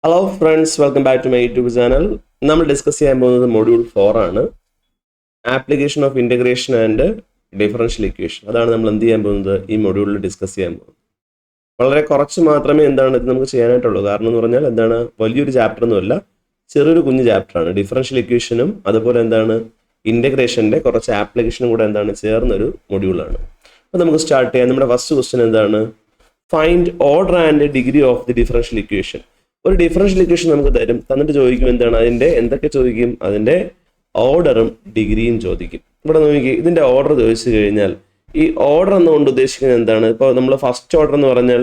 Hello friends, welcome back to my YouTube channel. നമ്മൾ discuss ചെയ്യാൻ പോകുന്നത് മൊഡ്യൂൾ 4 ആണ്. Application of integration and differential equation. അതാണ് നമ്മൾ എന്ത് ചെയ്യാൻ പോകുന്നത് ഈ മൊഡ്യൂളിൽ ഡിസ്കസ് ചെയ്യാൻ പോകുന്നത്. വളരെ കുറച്ച് മാത്രമേ ഇത് നമുക്ക് ചെയ്യാനായിട്ടുള്ളൂ. കാരണം എന്ന് പറഞ്ഞാൽ വലിയൊരു ചാപ്റ്റർ ഒന്നുമല്ല, ചെറിയൊരു കുഞ്ഞു ചാപ്റ്ററാണ്. ഡിഫറൻഷ്യൽ ഇക്വേഷനും അതുപോലെ ഇൻ്റഗ്രേഷൻ്റെ കുറച്ച് ആപ്ലിക്കേഷനും കൂടെ ചേർന്നൊരു മൊഡ്യൂളാണ്. അപ്പോൾ നമുക്ക് സ്റ്റാർട്ട് ചെയ്യാം. നമ്മുടെ first question find order and degree of the differential equation. ഒരു ഡിഫറൻഷ്യൽ ഇക്വേഷൻ നമുക്ക് തന്നിട്ട് ചോദിക്കും അതിൻ്റെ എന്തൊക്കെ ചോദിക്കും, അതിൻ്റെ ഓർഡറും ഡിഗ്രിയും ചോദിക്കും. ഇവിടെ നോക്കി ഇതിൻ്റെ ഓർഡർ ചോദിച്ചു കഴിഞ്ഞാൽ ഈ ഓർഡർ എന്നുകൊണ്ട് ഉദ്ദേശിക്കുന്നത് ഇപ്പോൾ നമ്മൾ ഫസ്റ്റ് ഓർഡർ എന്ന് പറഞ്ഞാൽ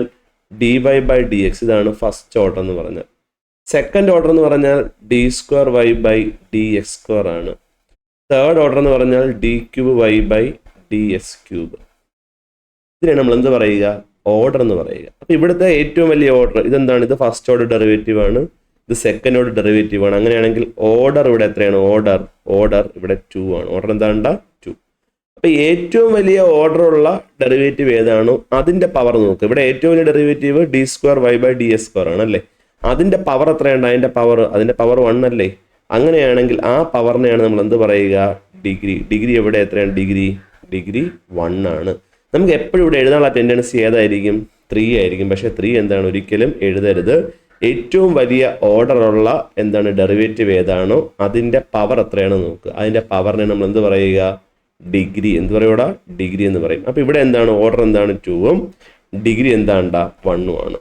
dy/dx, ഇതാണ് ഫസ്റ്റ് ഓർഡർ എന്ന് പറഞ്ഞാൽ. സെക്കൻഡ് ഓർഡർ എന്ന് പറഞ്ഞാൽ d²y/dx² ആണ്. തേർഡ് ഓർഡർ എന്ന് പറഞ്ഞാൽ d³ ഇതിനാണ് നമ്മൾ എന്ത് പറയുക, ഓർഡർ എന്ന് പറയുക. അപ്പോൾ ഇവിടുത്തെ ഏറ്റവും വലിയ ഓർഡർ ഇത് ഫസ്റ്റ് ഓർഡർ ഡെറിവേറ്റീവ് ആണ്, ഇത് സെക്കൻഡ് ഓർഡർ ഡെറിവേറ്റീവ് ആണ്. അങ്ങനെയാണെങ്കിൽ ഓർഡർ ഇവിടെ എത്രയാണ്, ഓർഡർ ഇവിടെ 2 ആണ്. ഓർഡർ 2. അപ്പോൾ ഏറ്റവും വലിയ ഓർഡറുള്ള ഡെറിവേറ്റീവ് ഏതാണോ അതിൻ്റെ പവർ നോക്കുക. ഇവിടെ ഏറ്റവും വലിയ ഡെറിവേറ്റീവ് d²y/dx² ആണ് അല്ലേ. അതിൻ്റെ പവർ എത്രയുണ്ട്, അതിൻ്റെ പവർ 1 അല്ലേ. അങ്ങനെയാണെങ്കിൽ ആ പവറിനെയാണ് നമ്മൾ എന്ത് പറയുക, ഡിഗ്രി എവിടെ എത്രയാണ്, ഡിഗ്രി 1 ആണ്. നമുക്ക് എപ്പോഴും ഇവിടെ എഴുതാനുള്ള ടെൻഡൻസി ഏതായിരിക്കും, 3 ആയിരിക്കും. പക്ഷേ 3 ഒരിക്കലും എഴുതരുത്. ഏറ്റവും വലിയ ഓർഡറുള്ള ഡെറിവേറ്റീവ് ഏതാണോ അതിൻ്റെ പവർ എത്രയാണ് നോക്കുക. അതിൻ്റെ പവറിനെ നമ്മൾ എന്ത് പറയുക, ഡിഗ്രി എന്ന് പറയും. അപ്പോൾ ഇവിടെ ഓർഡർ 2ഉം ഡിഗ്രി 1ഉം ആണ്.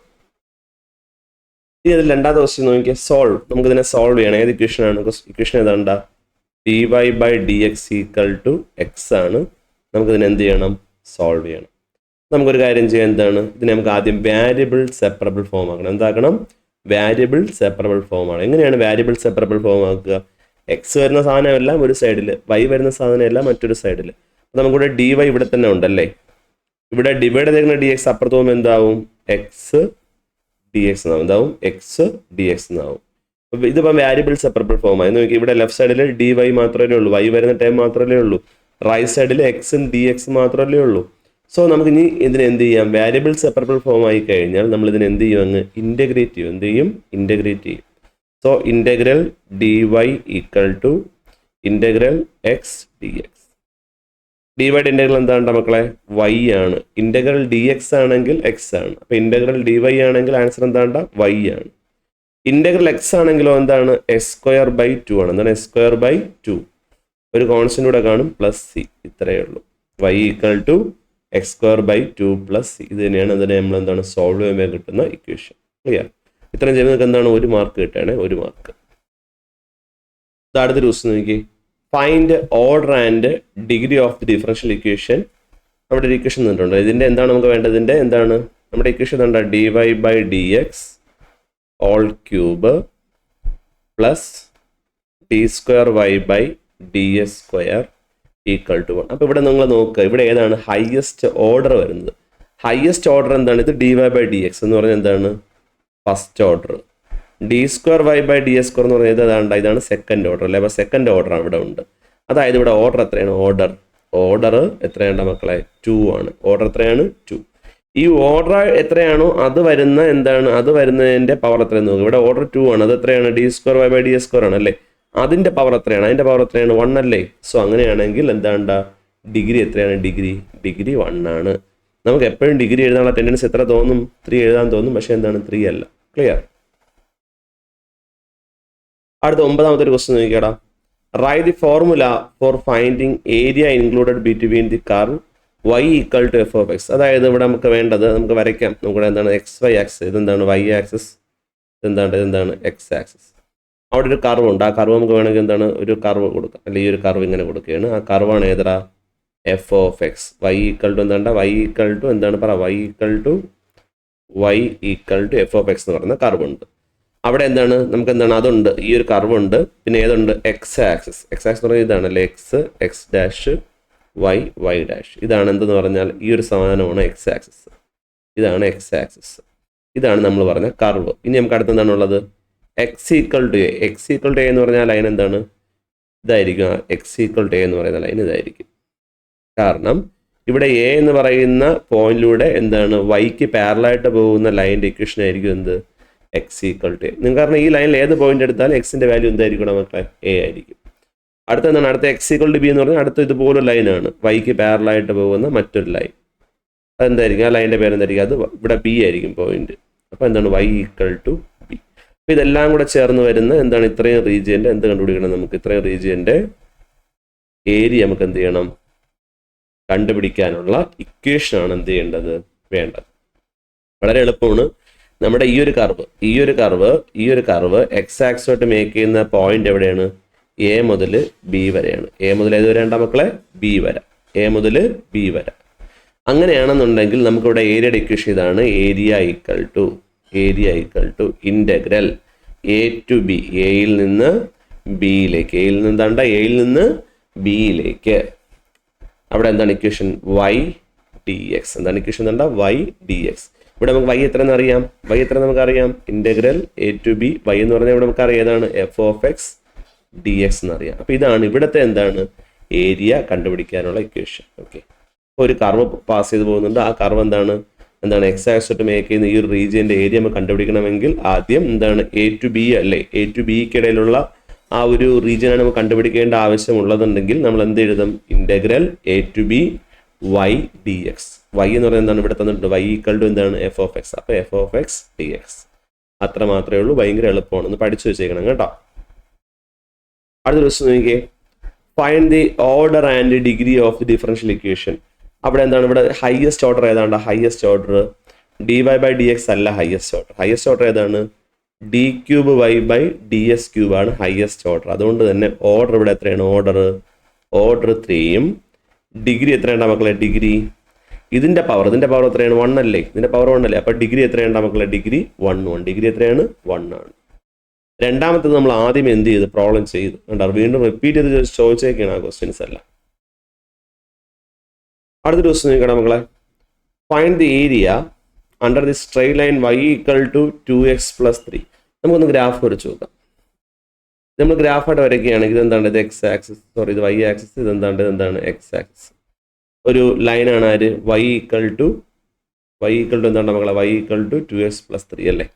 ഇനി അതിൽ രണ്ടാമത്തെ ക്വസ്റ്റ്യൻ നോക്കിയാൽ സോൾവ്. നമുക്കിതിനെ സോൾവ് ചെയ്യണം. ഏത് ഇക്വേഷനാണ്, ഇക്വേഷൻ dy/dx = x ആണ്. നമുക്കിതിനെ എന്ത് ചെയ്യണം, സോൾവ് ചെയ്യണം. നമുക്കൊരു കാര്യം ചെയ്യാൻ ഇതിനെ നമുക്ക് ആദ്യം വാരിയബിൾ സെപ്പറബിൾ ഫോം ആക്കണം. എന്താക്കണം, വാരിയബിൾ സെപ്പറബിൾ ഫോം ആണ്. എങ്ങനെയാണ് വാരിയബിൾ സെപ്പറബിൾ ഫോം ആക്കുക, എക്സ് വരുന്ന സാധനമെല്ലാം ഒരു സൈഡിൽ, വൈ വരുന്ന സാധനമെല്ലാം മറ്റൊരു സൈഡിൽ. നമുക്കിവിടെ dy ഇവിടെ തന്നെ ഉണ്ടല്ലേ. ഇവിടെ ഡിവൈഡ് ചെയ്തിരിക്കുന്ന dx അപ്പുറത്ത് പോകുമ്പോൾ എന്താവും, എക്സ് ഡി എക്സ് എന്നാവും. അപ്പോൾ ഇതിപ്പം വാരിയബിൾ സെപ്പറബിൾ ഫോം ആയി. നോക്കി ഇവിടെ ലെഫ്റ്റ് സൈഡിൽ dy മാത്രമേ ഉള്ളൂ, വൈ വരുന്ന ടൈം മാത്രമേ ഉള്ളൂ. റൈറ്റ് സൈഡിൽ എക്സും dx മാത്രമല്ലേ ഉള്ളൂ. സോ നമുക്ക് ഇനി ഇതിനെ എന്ത് ചെയ്യാം, വാരിയബിൾ സെപ്പറബിൾ ഫോം ആയി കഴിഞ്ഞാൽ നമ്മൾ ഇതിനെ എന്ത് ചെയ്യും, ഇൻ്റഗ്രേറ്റ് ചെയ്യും. So integral dy = integral X dx. ഡിയുടെ ഇൻ്റഗ്രൽ മക്കളെ, y ആണ്. ഇൻ്റഗ്രൽ dx ആണെങ്കിൽ x ആണ്. അപ്പോൾ ഇൻ്റഗ്രൽ dy ആണെങ്കിൽ ആൻസർ y ആണ്. ഇൻ്റഗ്രൽ x ആണെങ്കിലോ s²/2 ആണ്. s²/2. ഒരു കോൺസ്റ്റന്റ് കൂടെ കാണും, +c. ഇത്രയേ ഉള്ളൂ. y = x²/2 + c. ഇത് തന്നെയാണ് അതിനെ നമ്മൾ സോൾവ് ചെയ്യുമ്പോൾ കിട്ടുന്ന ഇക്വേഷൻ. ക്ലിയർ? ഇത്രയും ചെയ്യുന്നതൊക്കെ 1 മാർക്ക് കിട്ടുകയാണ്, 1 മാർക്ക്. അടുത്തൊരു ക്വസ്റ്റ്യൻ നോക്കി, find order and degree of the differential equation. നമ്മുടെ ഒരു ഇക്വേഷൻ തന്നിട്ടുണ്ട്. ഇതിൻ്റെ നമുക്ക് വേണ്ടത്, നമ്മുടെ ഇക്വേഷൻ dy/dx (³ + d²y/ds² = 1. അപ്പോൾ ഇവിടെ നിങ്ങൾ നോക്കുക, ഇവിടെ ഏതാണ് ഹയസ്റ്റ് ഓർഡർ വരുന്നത്. ഹയസ്റ്റ് ഓർഡർ ഇത് dy/dx എന്ന് പറഞ്ഞാൽ ഫസ്റ്റ് ഓർഡർ. d²y/ds² എന്ന് പറഞ്ഞാൽ ഇതാണ് സെക്കൻഡ് ഓർഡർ അല്ലേ. അപ്പോൾ സെക്കൻഡ് ഓർഡർ ഇവിടെ ഉണ്ട്. അതായത് ഇവിടെ ഓർഡർ എത്രയാണ്, ഓർഡർ എത്രയാണ് മക്കളെ, 2 ആണ്. ഓർഡർ എത്രയാണ്, 2. ഈ ഓർഡർ എത്രയാണോ അത് വരുന്നതിൻ്റെ പവർ എത്രയാണ് നോക്കുക. ഇവിടെ ഓർഡർ 2 ആണ്. അത് എത്രയാണ്, d²y/ds² ആണ് അല്ലേ. അതിൻ്റെ പവർ എത്രയാണ്, 1 അല്ലേ. സോ അങ്ങനെയാണെങ്കിൽ ഡിഗ്രി എത്രയാണ്, ഡിഗ്രി 1 ആണ്. നമുക്ക് എപ്പോഴും ഡിഗ്രി എഴുതാനുള്ള ടെൻഡൻസി എത്ര തോന്നും, 3 എഴുതാൻ തോന്നും. പക്ഷേ 3 അല്ല. ക്ലിയർ? അടുത്ത 9ാമത്തെ ഒരു ക്വസ്റ്റ്യൻ നോക്കിയാടാ. Right the formula for finding area included between the curve y = f(x). അതായത് ഇവിടെ നമുക്ക് വേണ്ടത്, നമുക്ക് വരയ്ക്കാം. നമുക്ക് xy ആക്സിസ്, ഇതെന്താണ് y ആക്സിസ്, ഇതെന്താണ് x ആക്സിസ്. അവിടെ ഒരു കർവ് ഉണ്ട്. ആ കർവ് നമുക്ക് വേണമെങ്കിൽ ഒരു കർവ് കൊടുക്കാം, അല്ലെങ്കിൽ ഈ ഒരു കർവ് ഇങ്ങനെ കൊടുക്കുകയാണ്. ആ കർവാണ് ഏതാ, f(x). y = f(x) എന്ന് പറയുന്ന കർവ് ഉണ്ട്. അവിടെ നമുക്ക് അതുണ്ട്, ഈ ഒരു കർവ് ഉണ്ട്. പിന്നെ ഏതുണ്ട്, എക്സ് ആക്സിസ് എന്ന് പറഞ്ഞാൽ ഇതാണല്ലേ, x ഡാഷ് y ഡാഷ്. ഇതാണ് എന്തെന്ന് പറഞ്ഞാൽ ഈ ഒരു സാധനമാണ് എക്സ് ആക്സിസ്. ഇതാണ് എക്സ് ആക്സിസ്. ഇതാണ് നമ്മൾ പറഞ്ഞ കർവ്. ഇനി നമുക്ക് അടുത്തെന്താണുള്ളത്, x = a. x = a എന്ന് പറഞ്ഞാൽ ലൈൻ ഇതായിരിക്കും. x = a എന്ന് പറയുന്ന ലൈൻ ഇതായിരിക്കും. കാരണം ഇവിടെ എ എന്ന് പറയുന്ന പോയിന്റിലൂടെ വൈക്ക് പാരലായിട്ട് പോകുന്ന ലൈൻ്റെ ഇക്വേഷൻ ആയിരിക്കും എക്സ് ഈക്വൽ ടു എ. നിങ്ങൾക്ക് കാരണം ഈ ലൈനിൽ ഏത് പോയിന്റ് എടുത്താലും എക്സിന്റെ വാല്യൂ എന്തായിരിക്കും മക്കളെ? എ ആയിരിക്കും. അടുത്ത എന്താണ്? അടുത്ത എക്സ് ഈക്വൽ ടു ബി എന്ന് പറഞ്ഞാൽ അടുത്ത ഇതുപോലൊരു ലൈനാണ്, വൈക്ക് പാരലായിട്ട് പോകുന്ന മറ്റൊരു ലൈൻ. അതെന്തായിരിക്കും? ആ ലൈനിന്റെ പേരെന്തായിരിക്കും? അത് ഇവിടെ ബി ആയിരിക്കും പോയിന്റ്. അപ്പോൾ എന്താണ്? Y equal to b. അപ്പോൾ ഇതെല്ലാം കൂടെ ചേർന്ന് വരുന്ന എന്താണ്? ഇത്രയും റീജിയന്റെ എന്ത് കണ്ടുപിടിക്കണം നമുക്ക്? ഇത്രയും റീജിയന്റെ ഏരിയ നമുക്ക് എന്ത് ചെയ്യണം? കണ്ടുപിടിക്കാനുള്ള ഇക്വേഷനാണ് എന്ത് ചെയ്യേണ്ടത്? വേണ്ടത്. വളരെ എളുപ്പമാണ്. നമ്മുടെ ഈ ഒരു കർവ് എക്സ് ആക്സിലോട്ട് മേക്ക് ചെയ്യുന്ന പോയിന്റ് എവിടെയാണ്? എ മുതൽ ബി വരെയാണ്. എ മുതൽ ഏത് വരെ ഉണ്ടാ മക്കളെ? ബി വരെ. എ മുതൽ ബി വരെ. അങ്ങനെയാണെന്നുണ്ടെങ്കിൽ നമുക്കിവിടെ ഏരിയയുടെ ഇക്വേഷൻ ഇതാണ്. Area equal to integral A to b, എയിൽ നിന്ന് ബിയിലേക്ക്, എയിൽ നിന്ന് എന്താണ്ട? എയിൽ നിന്ന് ബിയിലേക്ക്. അവിടെ എന്താണ് ഇക്വേഷൻ? Y D x. എന്താണ് ഇക്വേഷൻ? എന്താ? Y D X. ഇവിടെ നമുക്ക് വൈ എത്രയെന്ന് അറിയാം. വൈ എത്ര നമുക്കറിയാം? Integral A to B. Y എന്ന് പറഞ്ഞാൽ ഇവിടെ നമുക്കറിയാം ഏതാണ്? F of X D x എന്നറിയാം. അപ്പോൾ ഇതാണ് ഇവിടുത്തെ എന്താണ്? ഏരിയ കണ്ടുപിടിക്കാനുള്ള ഇക്വേഷൻ. ഓക്കെ. ഒരു കർവ് പാസ് ചെയ്ത് പോകുന്നുണ്ട്. ആ കർവ് എന്താണ്? എക്സ് ആക്സിലോട്ട് മേക്ക് ചെയ്യുന്ന ഈ ഒരു റീജിയന്റെ ഏരിയ നമുക്ക് കണ്ടുപിടിക്കണമെങ്കിൽ ആദ്യം എന്താണ്? എ ടു ബി അല്ലേ? എ ടു ബിക്കിടയിലുള്ള ആ ഒരു റീജിയനാണ് നമുക്ക് കണ്ടുപിടിക്കേണ്ട ആവശ്യമുള്ളതുണ്ടെങ്കിൽ നമ്മൾ എന്ത് എഴുതും? Integral A to B Y D X. Y എന്ന് പറയുന്നത് എന്താണ്? ഇവിടെ തന്നിട്ടുണ്ട് വൈ ഈക്വൽ ടു എന്താണ്? F of X. അപ്പോൾ F of X D X. അത്ര മാത്രമേ ഉള്ളൂ. ഭയങ്കര എളുപ്പമാണ്. ഒന്ന് പഠിച്ചു വെച്ചേക്കണം കേട്ടോ. അടുത്ത ക്വസ്റ്റ്യൻ നോക്കിയേ. Find the order and degree of the differential equation. അവിടെ എന്താണ്? ഇവിടെ ഹയസ്റ്റ് ഓർഡർ ഏതാണ്ട്? Highest order d y by d x അല്ല ഹയസ്റ്റ് ഓർഡർ. ഹയസ്റ്റ് ഓർഡർ ഏതാണ്? D cube y by d x cube ആണ് ഹയസ്റ്റ് ഓർഡർ. അതുകൊണ്ട് തന്നെ order ഇവിടെ എത്രയാണ്? ഓർഡർ 3യും ഡിഗ്രി എത്രയുണ്ടാ മക്കളെ? ഡിഗ്രി ഇതിന്റെ പവർ എത്രയാണ്? 1 അല്ലേ? ഇതിന്റെ പവർ 1 അല്ലേ? അപ്പോൾ ഡിഗ്രി എത്രയുണ്ടാ മക്കളെ? ഡിഗ്രി 1. ഡിഗ്രി എത്രയാണ്? 1 ആണ്. രണ്ടാമത്തേത് നമ്മൾ ആദ്യം എന്ത് ചെയ്ത്? പ്രോബ്ലം ചെയ്തു. കണ്ടാ? വീണ്ടും റിപ്പീറ്റ് ചെയ്ത് ചോദിച്ചേക്കാണ് ആ ക്വസ്റ്റ്യൻസ് എല്ലാം. അടുത്തൊരു ക്വസ്റ്റ്യൻ നോക്കണം മക്കളെ. Find the area under the straight line y equal to 2x + 3. നമുക്കൊന്ന് ഗ്രാഫ് വരച്ച് നോക്കാം. നമ്മൾ ഗ്രാഫായിട്ട് വരയ്ക്കുകയാണെങ്കിൽ ഇതെന്താണ്? ഇത് എക്സ് ആക്സിസ്, സോറി ഇത് വൈ ആക്സിസ്, ഇതെന്താണ്? X axis. ഒരു ലൈനാണ് ആര്? y ഈക്വൽ ടു എന്താണ് മക്കളെ? y ഈക്വൽ ടു 2x + 3 അല്ലേ?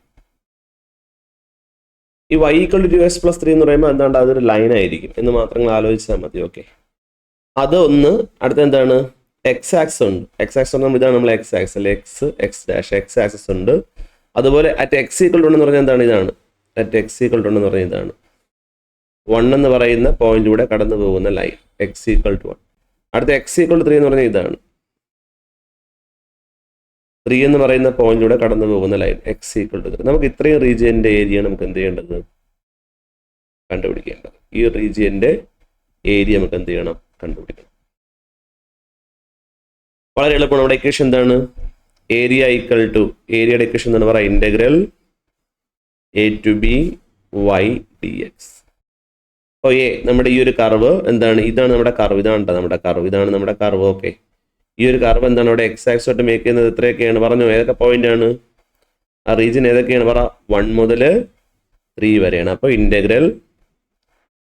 ഈ y ഈക്വൽ ടു 2x + 3 എന്ന് പറയുമ്പോൾ എന്താണ്? അതൊരു ലൈൻ ആയിരിക്കും എന്ന് മാത്രം ആലോചിച്ചാൽ മതി. ഓക്കെ. അതൊന്ന് അടുത്ത എന്താണ്? എക്സ് ആക്സിസ് ഉണ്ട്. എക്സ് ആക്സിസ് നമ്മൾ ഇതാണ് നമ്മൾ എക്സ് ആക്സിസ് അല്ലെ? എക്സ് ഡാഷ് എക്സ് ആക്സിസ് ഉണ്ട്. അതുപോലെ അറ്റ് എക്സ് ഈക്വൽ ടു എന്ന് പറഞ്ഞാൽ എന്താണ്? ഇതാണ് അറ്റ് എക്സ് ഈക്വൽ ടു എന്ന് പറഞ്ഞാൽ ഇതാണ് 1 എന്ന് പറയുന്ന പോയിന്റിലൂടെ കടന്നു പോകുന്ന ലൈൻ എക്സ് ഈക്വൽ ടു 1. അടുത്ത എക്സ് ഈക്വൽ ടു 3 എന്ന് പറഞ്ഞാൽ ഇതാണ് 3 എന്ന് പറയുന്ന പോയിന്റിലൂടെ കടന്നു പോകുന്ന ലൈൻ എക്സ് ഈക്വൽ ടു 3. നമുക്ക് ഇത്രയും റീജിയന്റെ ഏരിയ നമുക്ക് എന്ത് ചെയ്യേണ്ടത്? കണ്ടുപിടിക്കേണ്ടത്. ഈ റീജിയന്റെ ഏരിയ നമുക്ക് എന്ത് ചെയ്യണം? കണ്ടുപിടിക്കണം. വളരെ എളുപ്പമാണ്. നമ്മുടെ ഇക്വേഷൻ എന്താണ്? ഏരിയ ഈക്വൽ ടു, ഏരിയയുടെ ഇക്വേഷൻ എന്താണ് പറയുക? Integral A to B Y D x. അപ്പോൾ നമ്മുടെ ഈ ഒരു കർവ് എന്താണ്? ഇതാണ് നമ്മുടെ കർവ്. ഇതാണ് നമ്മുടെ കർവ്. ഓക്കെ. ഈ ഒരു കർവ് എന്താണ്? അവിടെ എക്സ് ആക്സിലോട്ട് മേക്ക് ചെയ്യുന്നത് എത്രയൊക്കെയാണ് പറഞ്ഞു? ഏതൊക്കെ പോയിന്റ് ആണ്? ആ റീജിയൻ ഏതൊക്കെയാണ് പറ? 1 മുതൽ 3 വരെയാണ്. അപ്പോൾ ഇൻ്റഗ്രൽ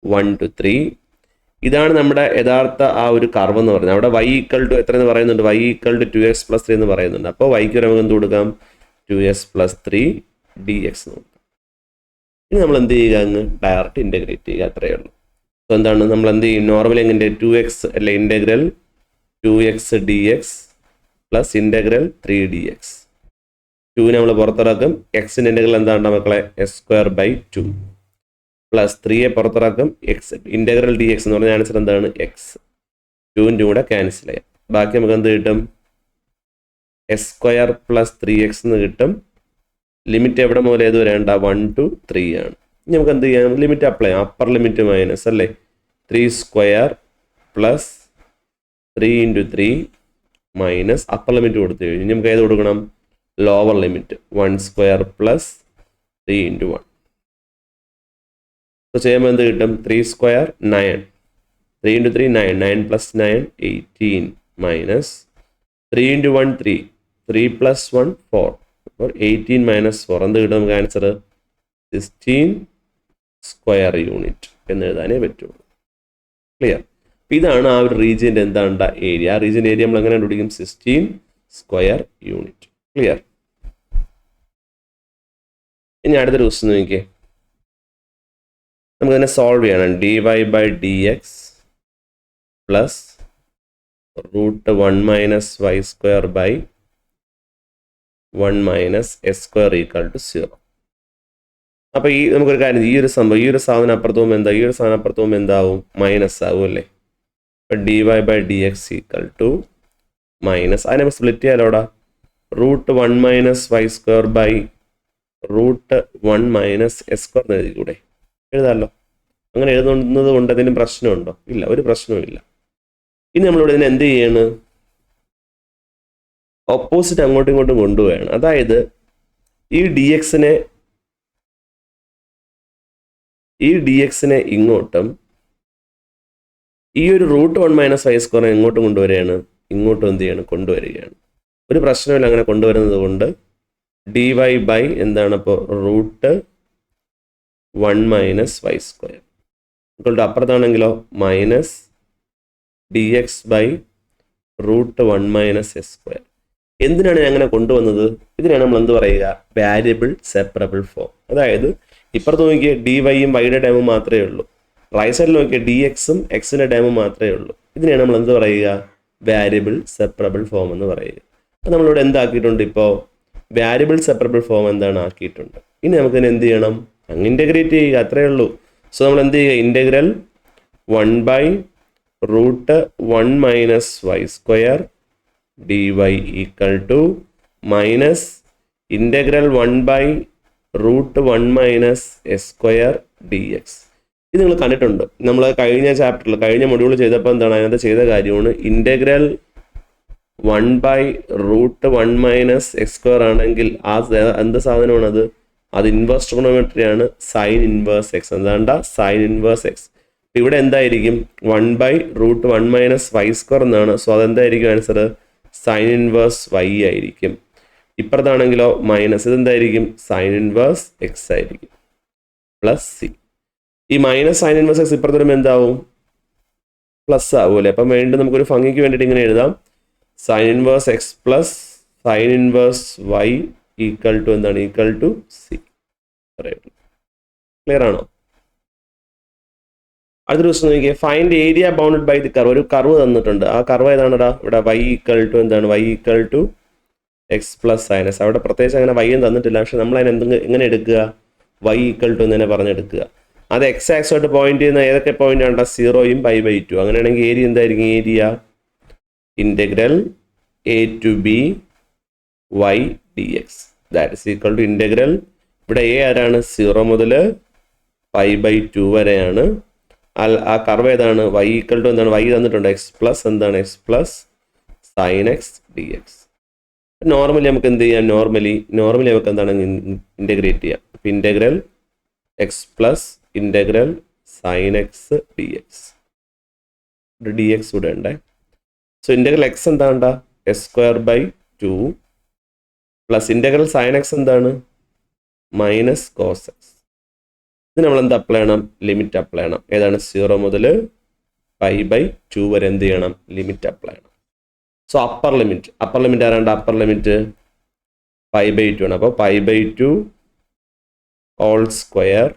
1 to 3. ഇതാണ് നമ്മുടെ യഥാർത്ഥ ആ ഒരു കർവ് എന്ന് പറയുന്നത്. അവിടെ y ഈക്വൽ ടു എത്ര എന്ന് പറയുന്നുണ്ട്? y ഈക്വൽ ടു 2x + 3 എന്ന് പറയുന്നുണ്ട്. അപ്പോൾ വൈക്ക് നമുക്ക് എന്ത് കൊടുക്കാം? 2x + 3 dx എന്ന് കൊടുക്കാം. ഇനി നമ്മൾ എന്ത് ചെയ്യുക? അങ്ങ് ഡയറക്റ്റ് ഇൻ്റഗ്രേറ്റ് ചെയ്യുക. അത്രയേ ഉള്ളൂ. അപ്പോൾ എന്താണ് നമ്മൾ എന്ത് ചെയ്യും? നോർമലി എങ്ങനെ 2x അല്ലെ? Integral 2x dx plus integral 3 dx. 2 നമ്മൾ പുറത്തിറക്കും. എക്സിൻ്റെ ഇൻ്റഗ്രൽ എന്താണ് മക്കളെ? s²/2 പ്ലസ് 3യെ പുറത്തിറക്കും. എക്സ് ഇൻ്റഗ്രൽ ഡി എക്സ് എന്ന് പറഞ്ഞ ആൻസർ എന്താണ്? എക്സ്. 2ൻ്റെ കൂടെ ക്യാൻസൽ ചെയ്യാം. ബാക്കി നമുക്ക് എന്ത് കിട്ടും? s² + 3x എന്ന് കിട്ടും. ലിമിറ്റ് എവിടെ മുതൽ ഏത് വരെ വേണ്ട? 1 to 3 ആണ്. ഇനി നമുക്ക് എന്ത് ചെയ്യാം? ലിമിറ്റ് അപ്ലൈ ചെയ്യാം. അപ്പർ ലിമിറ്റ് മൈനസ് അല്ലേ? 3² + 3 × 3 മൈനസ് അപ്പർ ലിമിറ്റ് കൊടുത്തു കഴിഞ്ഞു. ഇനി നമുക്ക് ഏത് കൊടുക്കണം? Lower limit 1² + 3 × 1. അപ്പോൾ ചെയ്യുമ്പോൾ എന്ത് കിട്ടും? 3² 9, 3 × 3 9, 9 + 9 18 മൈനസ് 3 × 1 3, 3 + 1 4, അപ്പോൾ 18 - 4 എന്ത് കിട്ടും നമുക്ക് ആൻസർ? 16² യൂണിറ്റ് എന്ന് എഴുതാനേ പറ്റുള്ളൂ. ക്ലിയർ? ഇതാണ് ആ ഒരു റീജിയൻ്റെ എന്താണ് ഏരിയ. ആ റീജിയൻ്റെ ഏരിയ നമ്മൾ എങ്ങനെ കണ്ടുപിടിക്കും? 16² യൂണിറ്റ്. ക്ലിയർ? ഇനി അടുത്തൊരു ക്വസ്റ്റ്യൻ നോക്കിയേ. നമുക്ക് തന്നെ സോൾവ് ചെയ്യണം. dy/dx plus √1 - y² 1 - s² = 0. അപ്പോൾ നമുക്കൊരു കാര്യം, ഈ ഒരു സാധനം അപ്പുറത്ത് പോകുമ്പോൾ എന്താ, ഈ ഒരു സാധനം അപ്പുറത്ത് പോകുമ്പോൾ എന്താവും, മൈനസ് ആവും അല്ലേ. അപ്പോൾ dy/dx = മൈനസ്, അതിനെ നമുക്ക് സ്പ്ലിറ്റ് ചെയ്യാലോടാ. √1 - y² √1 - s² എന്ന് എഴുതിക്കൂടെ? എഴുതാമല്ലോ. അങ്ങനെ എഴുതുന്നത് കൊണ്ട് അതിന് പ്രശ്നമുണ്ടോ? ഇല്ല, ഒരു പ്രശ്നവും ഇല്ല. ഇനി നമ്മളിവിടെ ഇതിനെ എന്ത് ചെയ്യാണ്, ഓപ്പോസിറ്റ് അങ്ങോട്ടും ഇങ്ങോട്ടും കൊണ്ടുപോവുകയാണ്. അതായത് ഈ ഡി എക്സിനെ ഇങ്ങോട്ടും ഈ ഒരു √1 - y² എങ്ങോട്ടും കൊണ്ടുവരികയാണ്, ഇങ്ങോട്ടും എന്ത് ചെയ്യാണ്, കൊണ്ടുവരികയാണ്. ഒരു പ്രശ്നമില്ല അങ്ങനെ കൊണ്ടുവരുന്നത് കൊണ്ട്. dy എന്താണ് അപ്പോൾ √1 - y². അപ്പുറത്താണെങ്കിലോ മൈനസ് dx/√1 - s². എന്തിനാണ് ഞാൻ അങ്ങനെ കൊണ്ടുവന്നത്? ഇതിനാണ് നമ്മൾ എന്ത് പറയുക, വാരിയബിൾ സെപ്പറബിൾ ഫോം. അതായത് ഇപ്പുറത്ത് നോക്കിയാൽ dy-യും y-യുടെ ടേമും മാത്രമേ ഉള്ളൂ, റൈറ്റ് സൈഡിൽ നോക്കിയാൽ dx-ഉം x-ന്റെ ടേമും മാത്രമേ ഉള്ളൂ. ഇതിനെയാണ് നമ്മൾ എന്ത് പറയുക, വാരിയബിൾ സെപ്പറബിൾ ഫോം എന്ന് പറയുക. അപ്പോൾ നമ്മളിവിടെ എന്താക്കിയിട്ടുണ്ട്, ഇപ്പോൾ വാരിയബിൾ സെപ്പറബിൾ ഫോം എന്താണ് ആക്കിയിട്ടുണ്ട്. ഇനി നമുക്കിതിനെ എന്ത് ചെയ്യണം, അങ്ങ് ഇൻ്റഗ്രേറ്റ് ചെയ്യുക, അത്രയേ ഉള്ളൂ. സോ നമ്മൾ എന്ത് ചെയ്യുക, integral 1/√1 - y² dy = minus integral 1/√1 - s² dx. ഇത് നിങ്ങൾ കണ്ടിട്ടുണ്ട്, നമ്മൾ കഴിഞ്ഞ ചാപ്റ്ററിൽ കഴിഞ്ഞ മൊഡ്യൂൾ ചെയ്തപ്പോൾ എന്താണ് അതിനകത്ത് ചെയ്ത കാര്യമാണ്. ഇൻ്റഗ്രൽ 1/√1 - x² ആണെങ്കിൽ ആ എന്ത് സാധനമാണത്, അത് ഇൻവേഴ്സ് ട്രിഗണോമെട്രി ആണ്, സൈൻ ഇൻവേഴ്സ് എക്സ്. എന്താണ്ട സൈൻ ഇൻവേഴ്സ് എക്സ്. ഇവിടെ എന്തായിരിക്കും, 1/√1 - y² എന്നാണ്. സോ അതെന്തായിരിക്കും ആൻസർ, സൈൻ ഇൻവേഴ്സ് y ആയിരിക്കും. ഇപ്പുറത്താണെങ്കിലോ മൈനസ്, ഇതെന്തായിരിക്കും, സൈൻ ഇൻവേഴ്സ് എക്സ് ആയിരിക്കും, പ്ലസ് സി. ഈ മൈനസ് സൈൻ ഇൻവേഴ്സ് എക്സ് ഇപ്പുറത്ത് വരുമ്പോൾ എന്താവും, പ്ലസ് ആവും അല്ലേ. അപ്പം വീണ്ടും നമുക്കൊരു ഭംഗിക്ക് വേണ്ടിയിട്ട് ഇങ്ങനെ എഴുതാം, sign inverse X plus sine inverse y = എന്താണ്, = സി. ക്ലിയർ ആണോ? അടുത്ത ദിവസം നോക്കിയാൽ find area bounded by the curve. ഒരു കർവ് തന്നിട്ടുണ്ട്, ആ കർവ് ഏതാണടാ, ഇവിടെ y = എന്താണ്, y = x + sin s. അവിടെ പ്രത്യേകിച്ച് അങ്ങനെ y യും തന്നിട്ടില്ല, പക്ഷെ നമ്മൾ അതിനെ എങ്ങനെ എടുക്കുക, y = എന്ന് തന്നെ പറഞ്ഞെടുക്കുക. അത് x ആക്സുമായിട്ട് പോയിന്റ് ചെയ്യുന്ന ഏതൊക്കെ പോയിന്റ് ആണ്, 0-യും π/2. അങ്ങനെയാണെങ്കിൽ ഏരിയ എന്തായിരിക്കും, area integral a to b y dx that is equal to integral, ഇവിടെ a ആരാണ്, 0 മുതൽ π/2 വരെയാണ്. ആ കർവ് ഏതാണ്, y = എന്താണ്, y തന്നിട്ടുണ്ട്, x പ്ലസ് എന്താണ്, x plus sine X dx. Normally നമുക്ക് എന്ത് ചെയ്യാം, നോർമലി നമുക്ക് എന്താണ് ഇൻ്റഗ്രേറ്റ് ചെയ്യാം. Integral X plus integral sine X dx. dx ഇവിടെ ഉണ്ട്. സോ ഇൻ്റഗ്രൽ എക്സ് എന്താണ്ട, s²/2 plus integral sine X എന്താണ്, മൈനസ് കോസ് എക്സ്. ഇത് നമ്മൾ എന്ത് അപ്ലൈ ചെയ്യണം, ലിമിറ്റ് അപ്ലൈ ചെയ്യണം. ഏതാണ്, 0 മുതൽ π/2 വരെ എന്ത് ചെയ്യണം, ലിമിറ്റ് അപ്ലൈ ചെയ്യണം. സോ അപ്പർ ലിമിറ്റ് ആരാണ്ട്, അപ്പർ ലിമിറ്റ് π/2 ആണ്. അപ്പോൾ π/2 ഹോൾ സ്ക്വയർ